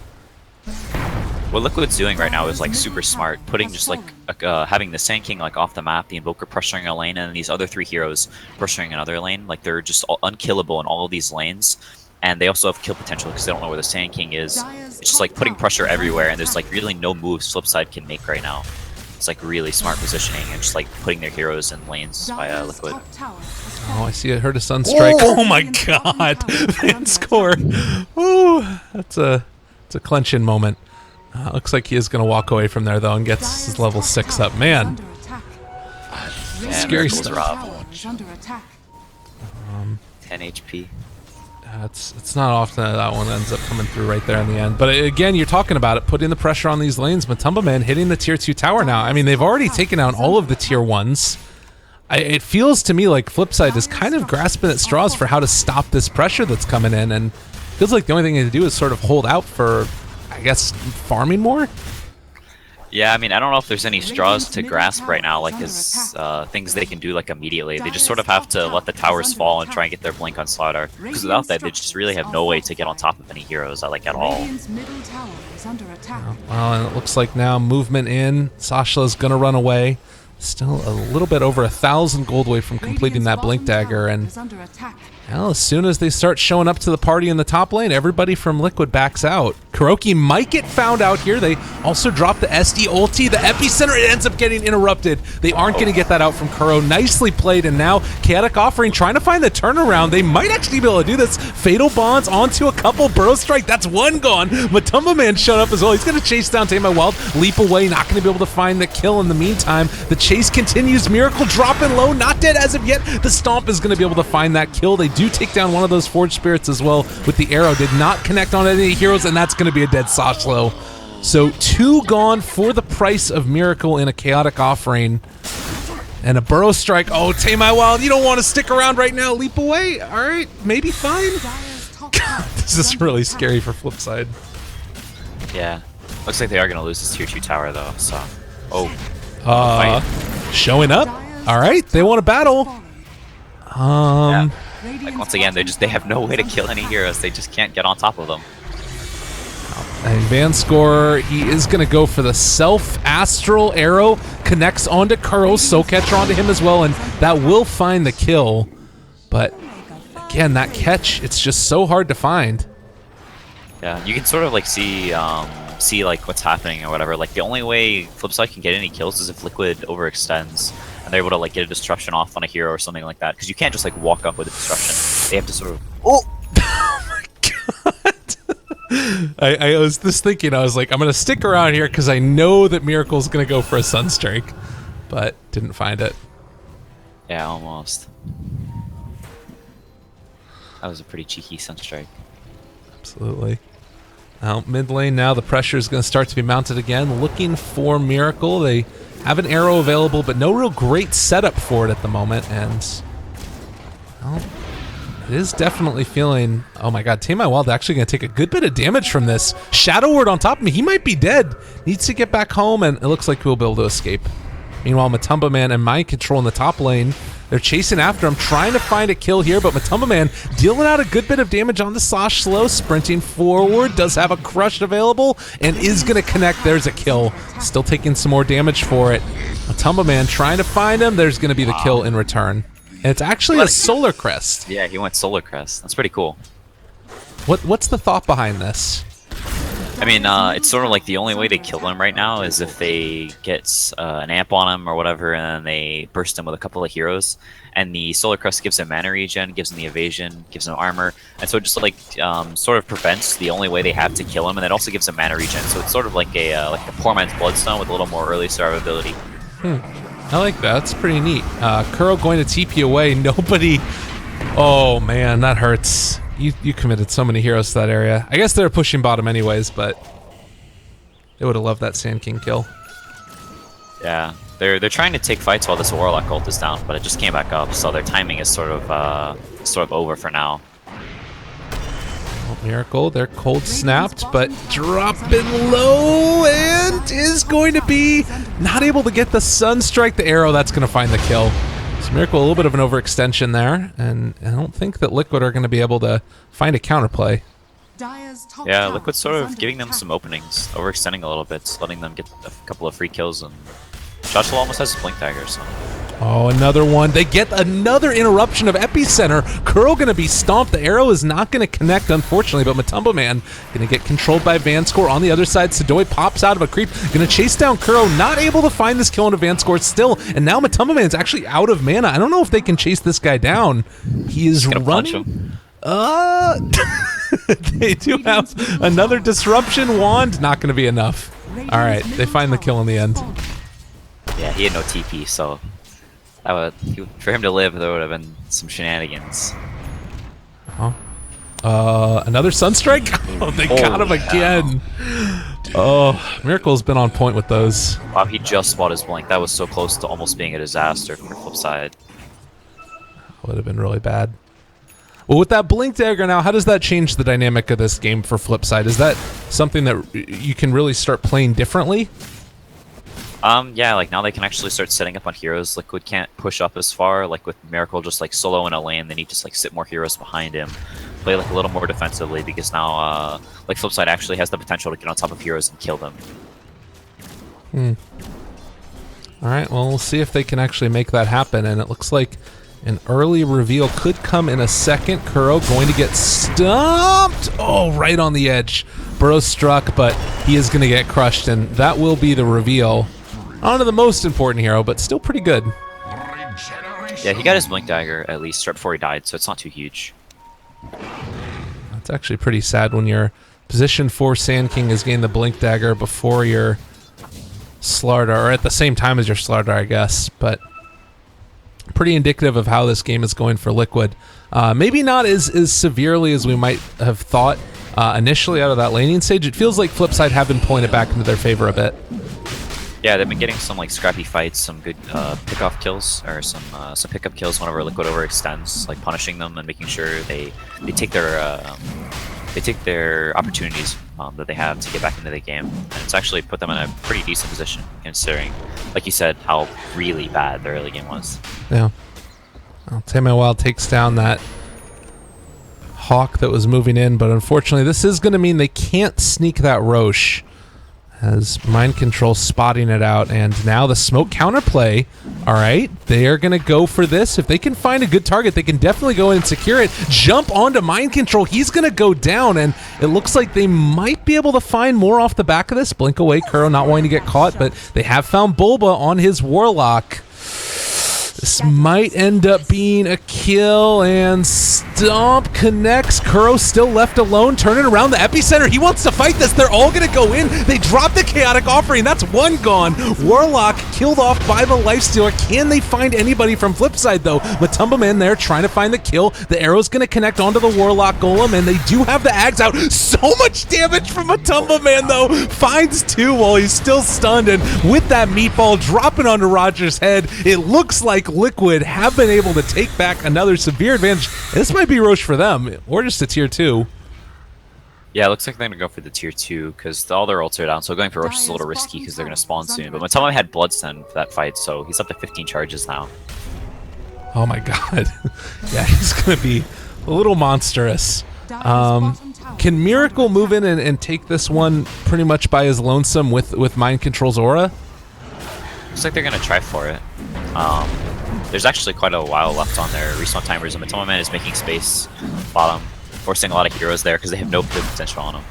What Liquid's doing right now is like super smart, putting just like having the Sand King like off the map, the Invoker pressuring a lane, and then these other 3 heroes pressuring another lane. Like they're just unkillable in all of these lanes. And they also have kill potential because they don't know where the Sand King is. It's just like putting pressure everywhere, and there's like really no moves FlipSid can make right now. It's like really smart positioning and just like putting their heroes in lanes by Liquid. Oh, I see. I heard a Sunstrike. Oh my God! Vanscore. Ooh, it's a clench-in moment. Looks like he is going to walk away from there though and gets his level 6 up. Man, scary stuff. 10 HP. It's not often that one ends up coming through right there in the end. But again, you're talking about it, putting the pressure on these lanes. Matumba Man hitting the tier 2 tower now. I mean, they've already taken out all of the tier 1s. It feels to me like FlipSid is kind of grasping at straws for how to stop this pressure that's coming in, and feels like the only thing they do is sort of hold out for, I guess, farming more? Yeah, I mean, I don't know if there's any straws to grasp right now, like as things they can do like immediately. They just sort of have to let the towers fall and try and get their blink on Slaughter. Because without that, they just really have no way to get on top of any heroes, like at all. Well, and it looks like now movement in. Sasha's gonna run away. Still a little bit over 1,000 gold away from completing that blink dagger, and well, as soon as they start showing up to the party in the top lane, everybody from Liquid backs out. Kuroki might get found out here. They also drop the SD ulti. The epicenter, it ends up getting interrupted. They aren't going to get that out from Kuro. Nicely played, and now Chaotic Offering trying to find the turnaround. They might actually be able to do this. Fatal Bonds onto a couple. Burrow Strike, that's one gone. Matumba Man showed up as well. He's going to chase down Tame My Wild. Leap away, not going to be able to find the kill in the meantime. The chase continues. Miracle dropping low, not dead as of yet. The Stomp is going to be able to find that kill. They do take down one of those Forged Spirits as well with the arrow. Did not connect on any heroes, and that's going to be a dead Soshlo. So 2 gone for the price of Miracle in a Chaotic Offering. And a Burrow Strike. Oh, Tame My Wild, you don't want to stick around right now. Leap away. All right, maybe fine. God, this is really scary for FlipSid. Yeah. Looks like they are going to lose this tier 2 tower, though, so... Showing up. All right, they want to battle. Yeah. Like, once again, they have no way to kill any heroes. They just can't get on top of them. And Vanscore, he is going to go for the self-astral arrow. Connects onto Kuro. Soulcatcher onto him as well, and that will find the kill. But, again, that catch, it's just so hard to find. Yeah, you can sort of, like, see like, what's happening or whatever. Like, the only way FlipSid can get any kills is if Liquid overextends. And they're able to like get a disruption off on a hero or something like that, because you can't just like walk up with a disruption. They have to sort of Oh my God! I was just thinking, I was like, I'm gonna stick around here because I know that Miracle's gonna go for a Sunstrike, but didn't find it. Yeah, almost. That was a pretty cheeky Sunstrike. Absolutely. Out mid lane now, the pressure is gonna start to be mounted again. Looking for Miracle. They have an arrow available, but no real great setup for it at the moment, and well, it is definitely feeling... Oh my God, Tame My Wild actually going to take a good bit of damage from this. Shadow Word on top of me, he might be dead. Needs to get back home, and it looks like we'll be able to escape. Meanwhile, Matumba Man and Mind Control in the top lane, they're chasing after him, trying to find a kill here, but Matumba Man dealing out a good bit of damage on the Slash Slow, sprinting forward, does have a crush available, and is going to connect. There's a kill. Still taking some more damage for it. Matumba Man trying to find him. There's going to be the kill in return. And it's actually a Solar Crest. Yeah, he went Solar Crest. That's pretty cool. What's the thought behind this? I mean, it's sort of like the only way they kill him right now is if they get an amp on him or whatever, and then they burst him with a couple of heroes. And the Solar Crest gives him mana regen, gives him the evasion, gives him armor, and so it just like sort of prevents the only way they have to kill him, and it also gives him mana regen. So it's sort of like a poor man's Bloodstone with a little more early survivability. I like that. That's pretty neat. Kuro going to TP away. Nobody. Oh man, that hurts. You committed so many heroes to that area. I guess they're pushing bottom anyways, but they would have loved that Sand King kill. Yeah, they're trying to take fights while this Warlock ult is down, but it just came back up, so their timing is sort of over for now. Oh, Miracle, they're cold snapped, but dropping low and is going to be not able to get the Sunstrike, the arrow that's going to find the kill. So Miracle, a little bit of an overextension there, and I don't think that Liquid are going to be able to find a counterplay. Yeah, Liquid's sort of giving them some openings, overextending a little bit, letting them get a couple of free kills, and Joshua almost has a Blink Dagger, so... Oh, another one. They get another interruption of Epicenter. Kuro going to be stomped. The arrow is not going to connect, unfortunately, but Matumba Man going to get controlled by Vanscore. On the other side, Sidoi pops out of a creep. Going to chase down Kuro. Not able to find this kill into Vanscore still. And now Matumba Man's actually out of mana. I don't know if they can chase this guy down. He is running. They do have another disruption wand. Not going to be enough. All right, they find the kill in the end. Yeah, he had no TP, so... for him to live, there would have been some shenanigans. Another Sunstrike? Oh, they got him again. Oh, Miracle's been on point with those. Wow, he just bought his Blink. That was so close to almost being a disaster for FlipSid. Would have been really bad. Well, with that Blink Dagger now, how does that change the dynamic of this game for FlipSid? Is that something that you can really start playing differently? Yeah, like now they can actually start setting up on heroes. Liquid can't push up as far, like with Miracle just like solo in a lane, they need to like sit more heroes behind him. Play like a little more defensively because now like FlipSid actually has the potential to get on top of heroes and kill them. Alright, well we'll see if they can actually make that happen, and it looks like an early reveal could come in a second. Kuro going to get stomped! Oh, right on the edge. Burrow struck, but he is going to get crushed, and that will be the reveal. On to the most important hero, but still pretty good. Yeah, he got his Blink Dagger at least right before he died, so it's not too huge. That's actually pretty sad when your position 4 Sand King is getting the Blink Dagger before your Slardar, or at the same time as your Slardar, I guess, but pretty indicative of how this game is going for Liquid. Maybe not as severely as we might have thought initially out of that laning stage. It feels like FlipSid have been pointed back into their favor a bit. Yeah, they've been getting some like scrappy fights, some good pick-off kills, or some pick-up kills whenever Liquid overextends, like punishing them and making sure they take their opportunities that they have to get back into the game. And it's actually put them in a pretty decent position, considering, like you said, how really bad the early game was. Yeah. Well, Tame Wild takes down that Hawk that was moving in, but unfortunately this is going to mean they can't sneak that Roche, as Mind Control spotting it out, and now the smoke counterplay. All right, they are going to go for this. If they can find a good target, they can definitely go in and secure it. Jump onto Mind Control. He's going to go down, and it looks like they might be able to find more off the back of this. Blink away, Kuro not wanting to get caught, but they have found Bulba on his Warlock. This might end up being a kill, and Stomp connects. Kuro still left alone, turning around the epicenter. He wants to fight this. They're all going to go in. They drop the Chaotic Offering. That's one gone. Warlock killed off by the Lifestealer. Can they find anybody from FlipSid, though? Matumba Man there trying to find the kill. The arrow's going to connect onto the Warlock Golem, and they do have the Ags out. So much damage from Matumba Man, though. Finds 2 while he's still stunned, and with that meatball dropping onto Roger's head, it looks like Liquid have been able to take back another severe advantage. This might be Roche for them, or just a tier 2. Yeah, it looks like they're gonna go for the tier 2 because all their ults are down. So going for Rosh is a little risky because they're gonna spawn soon. But Matama had Bloodstone for that fight, so he's up to 15 charges now. Oh my god. Yeah, he's gonna be a little monstrous. Can Miracle move in and take this one pretty much by his lonesome with Mind Control's aura? Looks like they're gonna try for it. There's actually quite a while left on their respawn timers, and Matama Man is making space bottom, forcing a lot of heroes there because they have no potential on them.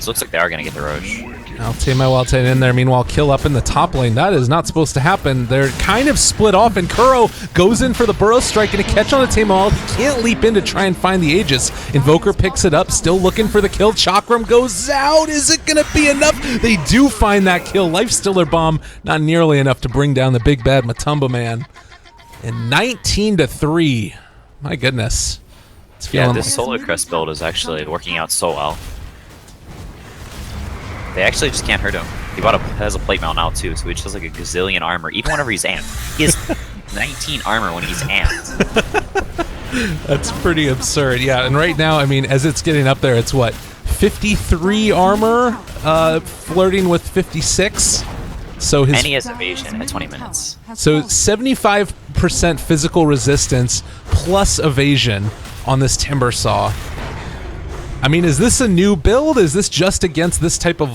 So it looks like they are gonna get the Roche. I'll take my Wild Titan in there. Meanwhile, kill up in the top lane. That is not supposed to happen. They're kind of split off, and Kuro goes in for the Burrow Strike and a catch on a Tamal. He can't leap in to try and find the Aegis. Invoker picks it up, still looking for the kill. Chakram goes out. Is it going to be enough? They do find that kill. Lifestealer Bomb, not nearly enough to bring down the big bad Matumba Man. And 19-3. My goodness. Yeah, this Solar Crest build is actually working out so well. They actually just can't hurt him. He has a plate mount now too, so he just has like a gazillion armor, even whenever he's amped. He has 19 armor when he's amped. That's pretty absurd. Yeah, and right now, I mean, as it's getting up there, it's what, 53 armor, flirting with 56. So his and he has evasion at 20 minutes. So 75% physical resistance plus evasion on this Timber Saw. I mean, is this a new build? Is this just against this type of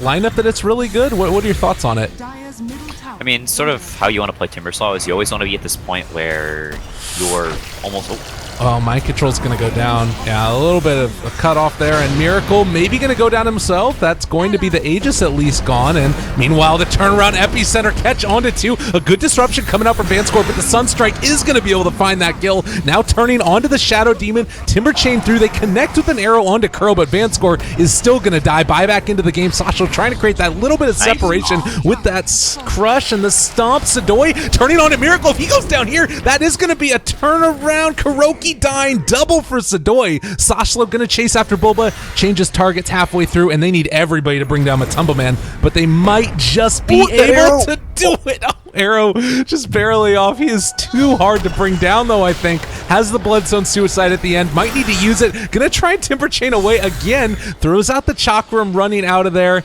lineup that it's really good? What are your thoughts on it? I mean, sort of how you want to play Timbersaw is you always want to be at this point where you're almost... Oh, Mind Control's going to go down. Yeah, a little bit of a cut off there, and Miracle maybe going to go down himself. That's going to be the Aegis at least gone, and meanwhile, the turnaround Epicenter catch onto 2. A good disruption coming out from Vanscore, but the Sunstrike is going to be able to find that kill. Now turning onto the Shadow Demon. Timber Chain through. They connect with an arrow onto Kuro, but Vanscore is still going to die. Buyback into the game. Sasha trying to create that little bit of separation with that crush and the stomp. Sadoi turning on to Miracle. If he goes down here, that is going to be a turnaround. Kuroki dying, double for Sadoi. Sashlo gonna chase after Bulba, changes targets halfway through, and they need everybody to bring down Matumba Man, but they might just be able to do it. Oh, arrow just barely off. He is too hard to bring down, though, I think. Has the Bloodstone Suicide at the end, might need to use it. Gonna try and Timber Chain away again, throws out the Chakram running out of there,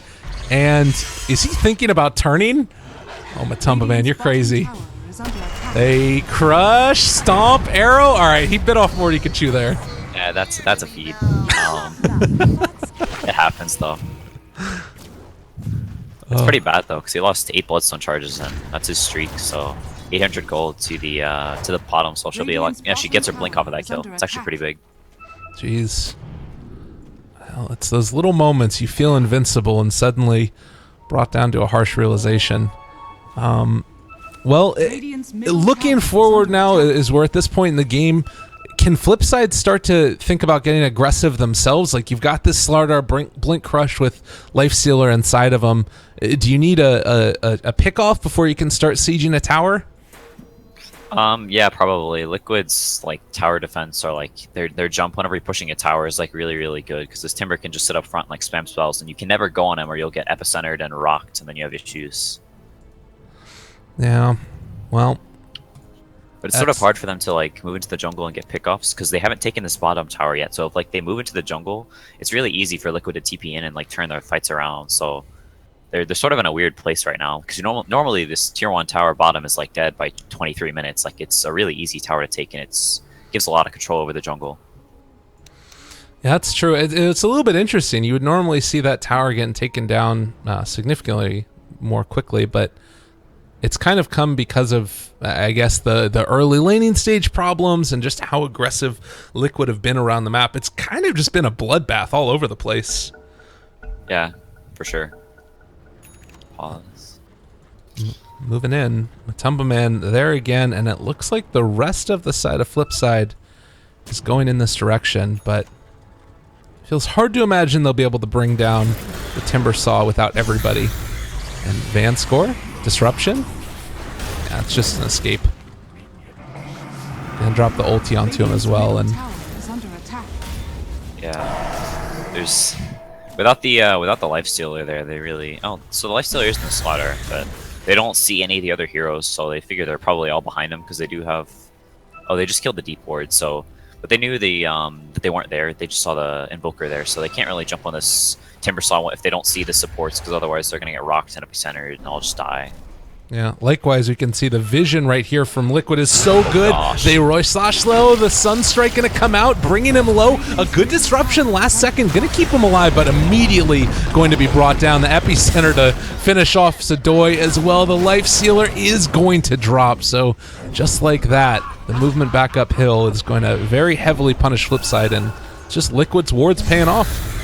and is he thinking about turning? Oh, Matumba Man, you're crazy. They crush, stomp, arrow. All right, he bit off more than he could chew there. Yeah, that's a feed. It happens though. It's pretty bad though, because he lost 8 Bloodstone charges, and that's his streak. So 800 gold to the bottom. So she'll be a lot. Yeah, she gets her blink off of that kill. It's actually pretty big. Jeez. Well, it's those little moments you feel invincible, and suddenly brought down to a harsh realization. Well, looking forward now is we're at this point in the game. Can FlipSid start to think about getting aggressive themselves? Like, you've got this Slardar Blink Crush with Lifestealer inside of them. Do you need a pick-off before you can start sieging a tower? Yeah, probably. Liquid's like tower defense, or like their jump whenever you're pushing a tower is like really good, because this Timber can just sit up front and like spam spells, and you can never go on him or you'll get epicentered and rocked, and then you have issues. Yeah, well, but it's sort of hard for them to like move into the jungle and get pickoffs because they haven't taken this bottom tower yet. So if like they move into the jungle, it's really easy for Liquid to TP in and like turn their fights around. So they're sort of in a weird place right now, because normally this tier 1 tower bottom is like dead by 23 minutes. Like, it's a really easy tower to take, and it gives a lot of control over the jungle. Yeah, that's true. It's a little bit interesting. You would normally see that tower getting taken down significantly more quickly, but it's kind of come because of, I guess, the early laning stage problems and just how aggressive Liquid have been around the map. It's kind of just been a bloodbath all over the place. Yeah, for sure. Pause. Moving in, Matumba Man there again, and it looks like the rest of the side of FlipSid is going in this direction, but it feels hard to imagine they'll be able to bring down the Timber Saw without everybody. And Vanscore? Disruption? Yeah, it's just an escape. And drop the ulti onto him as well, and yeah, there's without the lifestealer there, they really so the lifestealer is in the slaughter, but they don't see any of the other heroes, so they figure they're probably all behind him because they do have they just killed the deep ward, so But they knew that they weren't there. They just saw the Invoker there, so they can't really jump on this Timbersaw if they don't see the supports, because otherwise they're going to get rocked and epicentered and all just die. Yeah, likewise, we can see the vision right here from Liquid is so good. Gosh. They Roy Slash low, the Sunstrike going to come out, bringing him low. A good disruption last second, going to keep him alive, but immediately going to be brought down. The epicenter to finish off Sadoy as well. The Life Sealer is going to drop, so just like that, the movement back uphill is going to very heavily punish FlipSid, and just Liquid's wards paying off.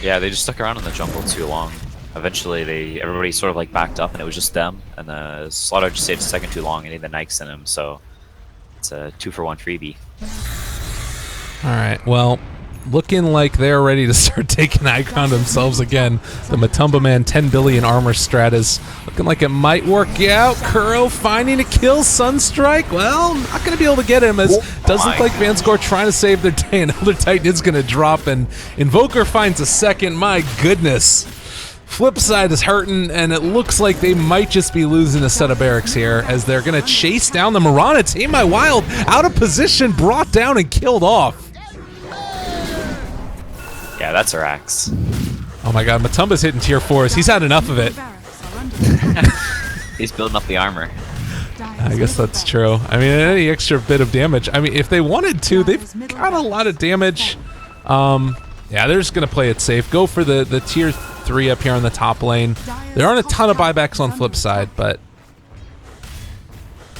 Yeah, they just stuck around in the jungle too long. Eventually, everybody sort of like backed up, and it was just them. And the Slaughter just stayed a second too long, and he had the Nikes in him. So it's a 2-for-1 freebie. All right, well, looking like they're ready to start taking Icon themselves again. The Matumba Man 10 billion armor strat is looking like it might work out. Kuro finding a kill. Sunstrike, well, not going to be able to get him, as does look like Vanscore trying to save their day, and Elder Titan is going to drop, and Invoker finds a second. My goodness. FlipSid is hurting, and it looks like they might just be losing a set of barracks here, as they're going to chase down the Mirana. Tame My Wild out of position, brought down and killed off. Yeah, that's our axe. Oh my god, Matumba's hitting tier 4s. He's had enough of it. He's building up the armor. I guess that's true. I mean, any extra bit of damage. I mean, if they wanted to, they've got a lot of damage. Yeah, they're just going to play it safe. Go for the tier 3 up here on the top lane. There aren't a ton of buybacks on FlipSid, but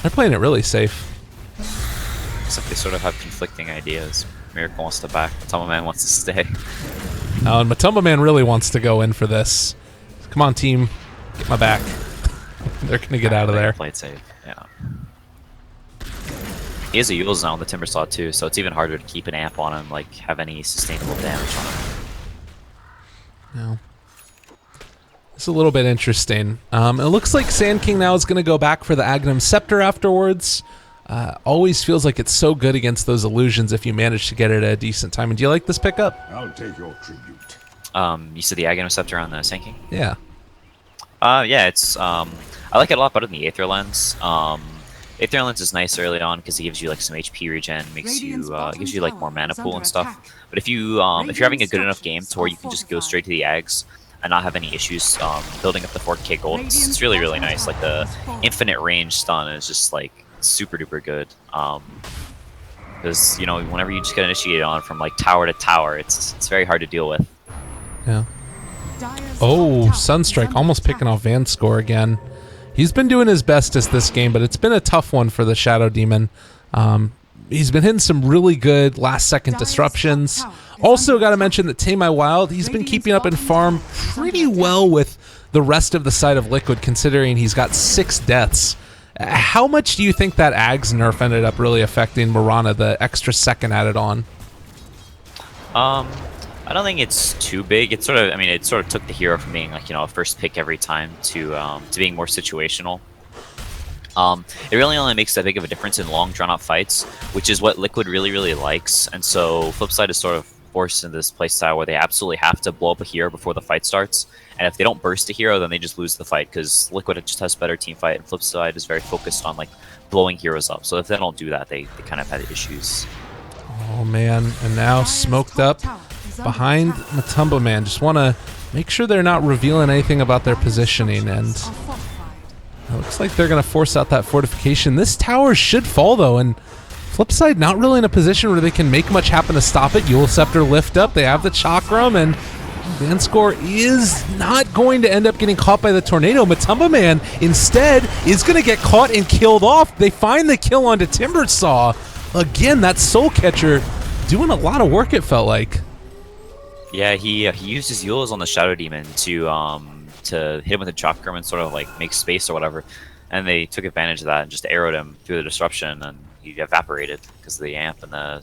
they're playing it really safe. Except they sort of have conflicting ideas. Miracle wants to back, Matumba Man wants to stay. Oh, and Matumba Man really wants to go in for this. Come on, team. Get my back. They're going to get out of there. Play it safe, yeah. He has a Yules now on the Timbersaw too, so it's even harder to keep an amp on him, like have any sustainable damage on him. No. It's a little bit interesting. It looks like Sand King now is going to go back for the Agnum Scepter afterwards. Always feels like it's so good against those illusions if you manage to get it at a decent time. And do you like this pickup? I'll take your tribute. You said the Agnum Scepter on the Sand King? Yeah. Yeah, it's I like it a lot better than the Aether Lens. Aether Lens is nice early on because it gives you like some HP regen, makes you gives you like more mana pool and stuff. But if you're having a good enough game to where you can just go straight to the Ags and not have any issues building up the 4K gold, it's really, really nice. Like the infinite range stun is just like super duper good. Because whenever you just get initiated on from like tower to tower, it's very hard to deal with. Yeah. Oh, Sunstrike almost picking off Vanscore again. He's been doing his bestest this game, but it's been a tough one for the Shadow Demon. He's been hitting some really good last-second disruptions. Also got to mention that Tame My Wild, he's been keeping up in farm pretty well with the rest of the side of Liquid, considering he's got 6 deaths. How much do you think that Ags nerf ended up really affecting Mirana, the extra second added on? I don't think it's too big. It sort of took the hero from being like, a first pick every time to being more situational. It really only makes that big of a difference in long drawn out fights, which is what Liquid really, really likes. And so FlipSid is sort of forced into this playstyle where they absolutely have to blow up a hero before the fight starts. And if they don't burst a hero, then they just lose the fight, because Liquid just has better team fight, and FlipSid is very focused on like blowing heroes up. So if they don't do that, they kind of had issues. Oh man, and now smoked up behind Matumba Man. Just want to make sure they're not revealing anything about their positioning, and it looks like they're going to force out that fortification. This tower should fall though, and FlipSid not really in a position where they can make much happen to stop it. Yule Scepter lift up, they have the Chakram, and Vanscore is not going to end up getting caught by the tornado. Matumba Man instead is going to get caught and killed off. They find the kill onto Timbersaw. Again, that Soul Catcher doing a lot of work, it felt like. Yeah, he used his Yules on the Shadow Demon to hit him with a Chakram and sort of like make space or whatever, and they took advantage of that and just arrowed him through the disruption, and he evaporated because of the amp and the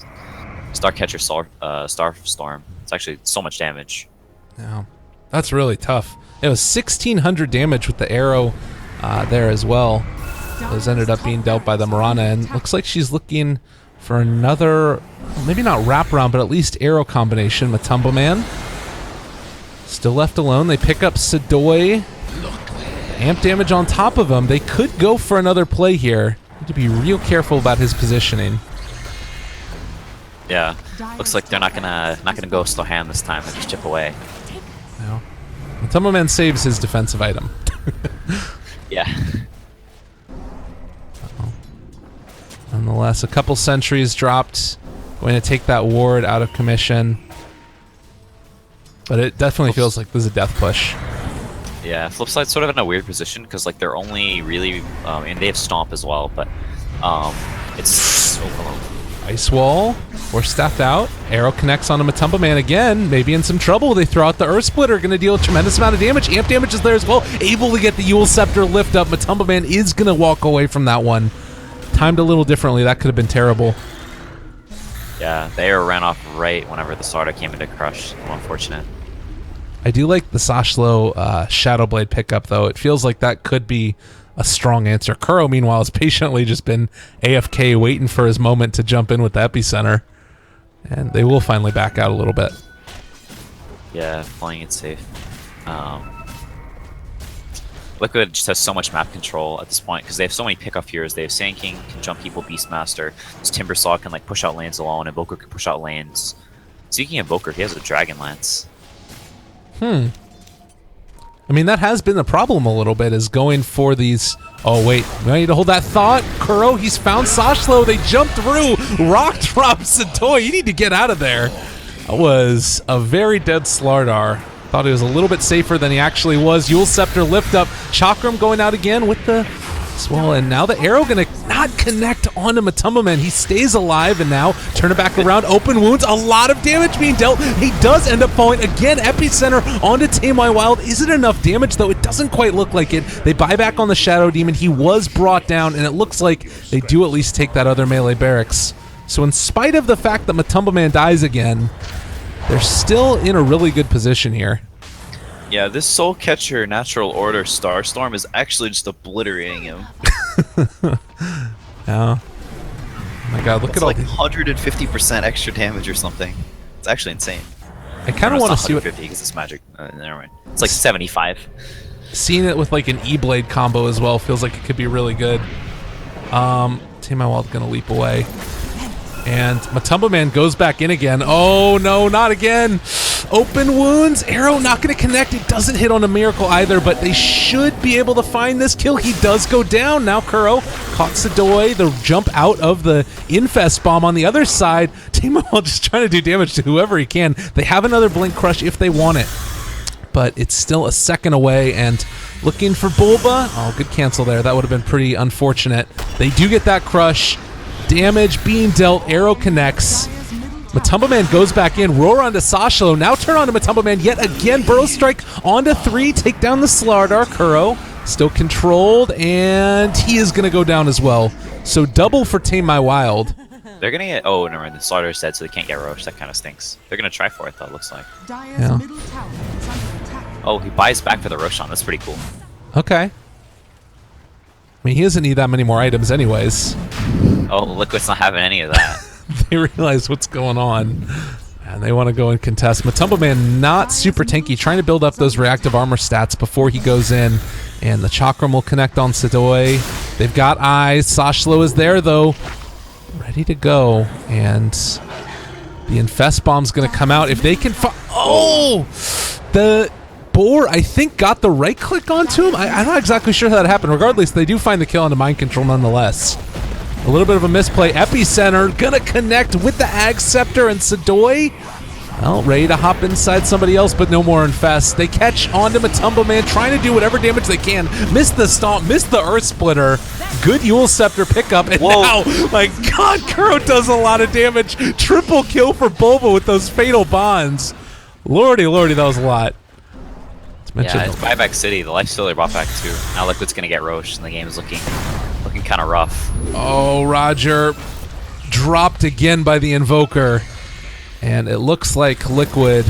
Starcatcher Starstorm. It's actually so much damage. Yeah, that's really tough. It was 1,600 damage with the arrow there as well. Those ended up being dealt by the Mirana, and looks like she's looking for another, maybe not wraparound, but at least arrow combination. Matumba Man still left alone. They pick up Sadoy. Amp damage on top of him. They could go for another play here. Need to be real careful about his positioning. Yeah, looks like they're not gonna go slow ham this time and just chip away. No. Matumbo Man saves his defensive item. Yeah. Nonetheless, a couple sentries dropped. Going to take that ward out of commission. But it definitely feels like this is a death push. Yeah, FlipSide's sort of in a weird position because like they're only really, and they have Stomp as well, but it's so low. Ice Wall, or staffed out. Arrow connects onto Matumbo Man again. Maybe in some trouble. They throw out the Earth Splitter, going to deal a tremendous amount of damage. Amp damage is there as well. Able to get the Yule Scepter lift up. Matumbo Man is going to walk away from that one. Timed a little differently. That could have been terrible. Yeah, they ran off right whenever the starter came into Crush. Unfortunate. I do like the Sashlo Shadow Blade pickup, though. It feels like that could be a strong answer. Kuro, meanwhile, has patiently just been AFK waiting for his moment to jump in with the Epicenter. And they will finally back out a little bit. Yeah, playing it safe. Liquid just has so much map control at this point because they have so many pickoff heroes. They have Sand King, can jump people, Beastmaster. This Timbersaw can like push out lanes alone, Invoker can push out lanes. Speaking of Invoker, he has a Dragon Lance. I mean, that has been the problem a little bit, is going for these... Oh, wait. We need to hold that thought. Kuro, he's found Sashlo. They jumped through. Rock drops Satoy. You need to get out of there. That was a very dead Slardar. Thought he was a little bit safer than he actually was. Yule Scepter lift up. Chakram going out again with the swell. And now the arrow going to not connect onto Matumbo Man. He stays alive and now turn it back around. Open wounds. A lot of damage being dealt. He does end up falling again. Epicenter onto Tame My Wild. Is it enough damage though? It doesn't quite look like it. They buy back on the Shadow Demon. He was brought down and it looks like they do at least take that other melee barracks. So in spite of the fact that Matumbo Man dies again, they're still in a really good position here. Yeah, this Soul Catcher Natural Order Starstorm is actually just obliterating him. Yeah. Oh my god, look It's at all like the... 150% extra damage or something. It's actually insane. I kind of want to see what... 150 because it's magic. Never mind. It's like 75. Seeing it with like an E-Blade combo as well feels like it could be really good. Tame My Wild gonna leap away. And Matumbo Man goes back in again. Oh no, not again. Open wounds. Arrow not going to connect. It doesn't hit on a miracle either, but they should be able to find this kill. He does go down. Now Kuro caught Sadoy. The jump out of the Infest Bomb on the other side. Tame My Wild just trying to do damage to whoever he can. They have another Blink Crush if they want it, but it's still a second away and looking for Bulba. Oh, good cancel there. That would have been pretty unfortunate. They do get that crush. Damage being dealt. Arrow connects. Matumbo Man goes back in. Roar onto Sashlo. Now turn on to Matumbo Man yet again. Burrow Strike onto 3. Take down the Slardar. Kuro still controlled. And he is going to go down as well. So double for Tame My Wild. They're going to get... Oh, never mind. The Slardar dead, so they can't get Roche. That kind of stinks. They're going to try for it, though, it looks like. Yeah. Middle tower is under attack. Oh, he buys back for the Roshan. That's pretty cool. Okay. I mean, he doesn't need that many more items anyways. Oh, Liquid's not having any of that. They realize what's going on, and they want to go and contest. Matumbo Man not super tanky, trying to build up those reactive armor stats before he goes in, and the Chakram will connect on Sadoy. They've got eyes. Sashlo is there, though, ready to go, and the Infest Bomb's going to come out. If they can... Oh! The... Boar, I think, got the right click onto him. I'm not exactly sure how that happened. Regardless, they do find the kill onto Mind Control nonetheless. A little bit of a misplay. Epicenter gonna connect with the Ag Scepter and Sadoy. Well, ready to hop inside somebody else, but no more Infest. They catch onto Matumbo Man, trying to do whatever damage they can. Miss the Stomp, miss the Earth Splitter. Good Yule Scepter pickup, and now, my god, Kuro does a lot of damage. Triple kill for Bulba with those Fatal Bonds. Lordy, lordy, that was a lot. Yeah, it's Buyback City. The Life Stealer brought back too. Now Liquid's gonna get Roche, and the game is looking kind of rough. Oh, Roger dropped again by the Invoker, and it looks like Liquid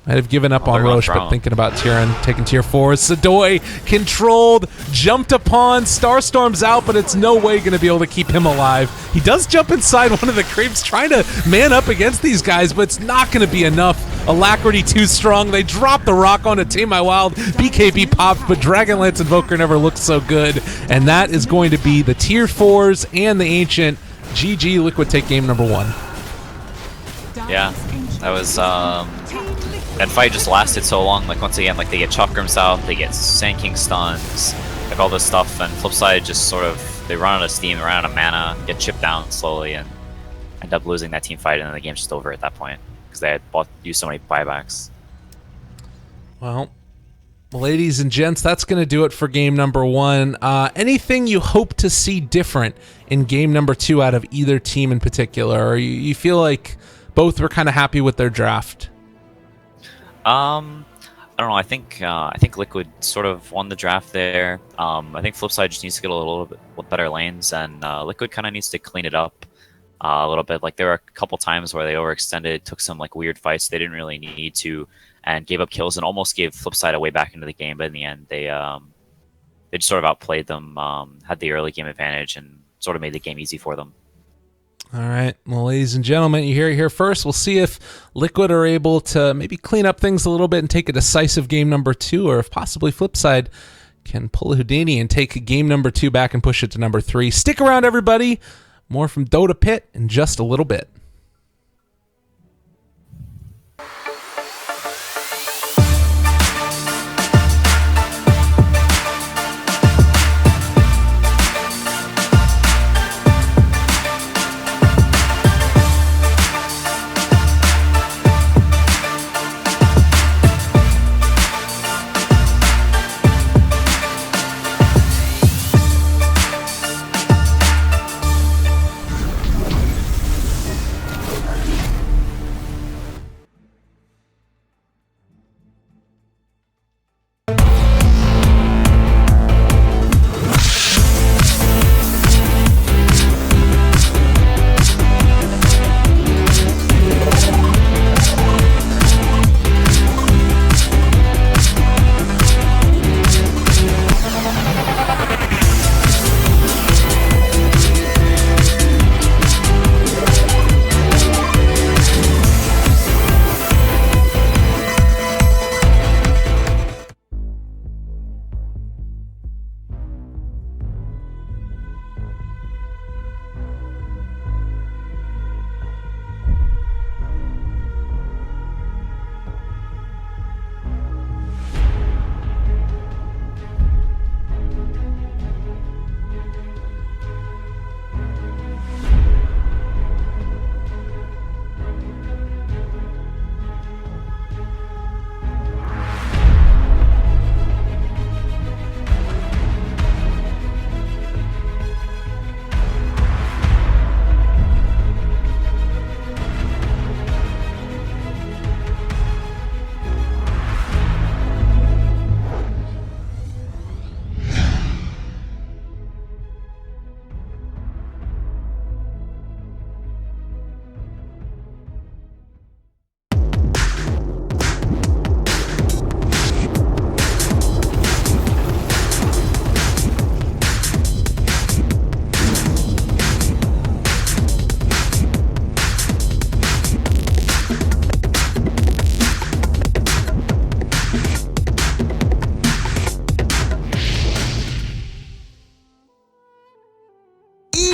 might have given up on Roche, but thinking about Tyrion taking tier 4. Sadoy controlled, jumped upon. Starstorm's out, but it's no way going to be able to keep him alive. He does jump inside one of the creeps, trying to man up against these guys, but it's not going to be enough. Alacrity too strong. They drop the rock onto Tame My Wild. BKB popped, but Dragonlance Invoker never looked so good. And that is going to be the tier 4s and the Ancient. GG, Liquid take game number 1. Yeah, that was that fight just lasted so long. Like once again, like they get Chakram's out, they get Sand King stuns, like all this stuff, and FlipSid just sort of they run out of steam, they run out of mana, get chipped down slowly, and end up losing that team fight, and then the game's just over at that point because they had used so many buybacks. Well, ladies and gents, that's going to do it for game number 1. Anything you hope to see different in game number 2 out of either team in particular, or you feel like both were kind of happy with their draft? I don't know. I think Liquid sort of won the draft there. I think FlipSid just needs to get a little bit better lanes, and Liquid kind of needs to clean it up a little bit. Like there were a couple times where they overextended, took some like weird fights they didn't really need to, and gave up kills and almost gave FlipSid a way back into the game. But in the end, they just sort of outplayed them, had the early game advantage, and sort of made the game easy for them. All right, well, ladies and gentlemen, you hear it here first. We'll see if Liquid are able to maybe clean up things a little bit and take a decisive game number 2, or if possibly FlipSid can pull a Houdini and take game number 2 back and push it to number 3. Stick around, everybody. More from DotaPit in just a little bit.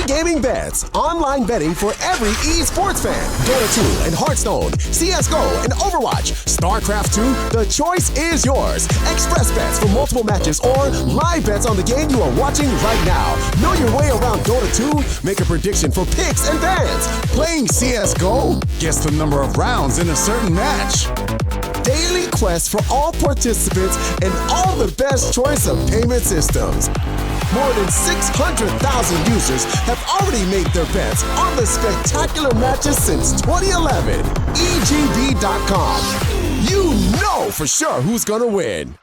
Gaming Bets, online betting for every esports fan. Dota 2 and Hearthstone, CSGO and Overwatch, StarCraft 2, the choice is yours. Express bets for multiple matches or live bets on the game you are watching right now. Know your way around Dota 2? Make a prediction for picks and bans. Playing CSGO? Guess the number of rounds in a certain match. Daily quests for all participants and all the best choice of payment systems. More than 600,000 users have already made their bets on the spectacular matches since 2011. EGB.com. You know for sure who's gonna win.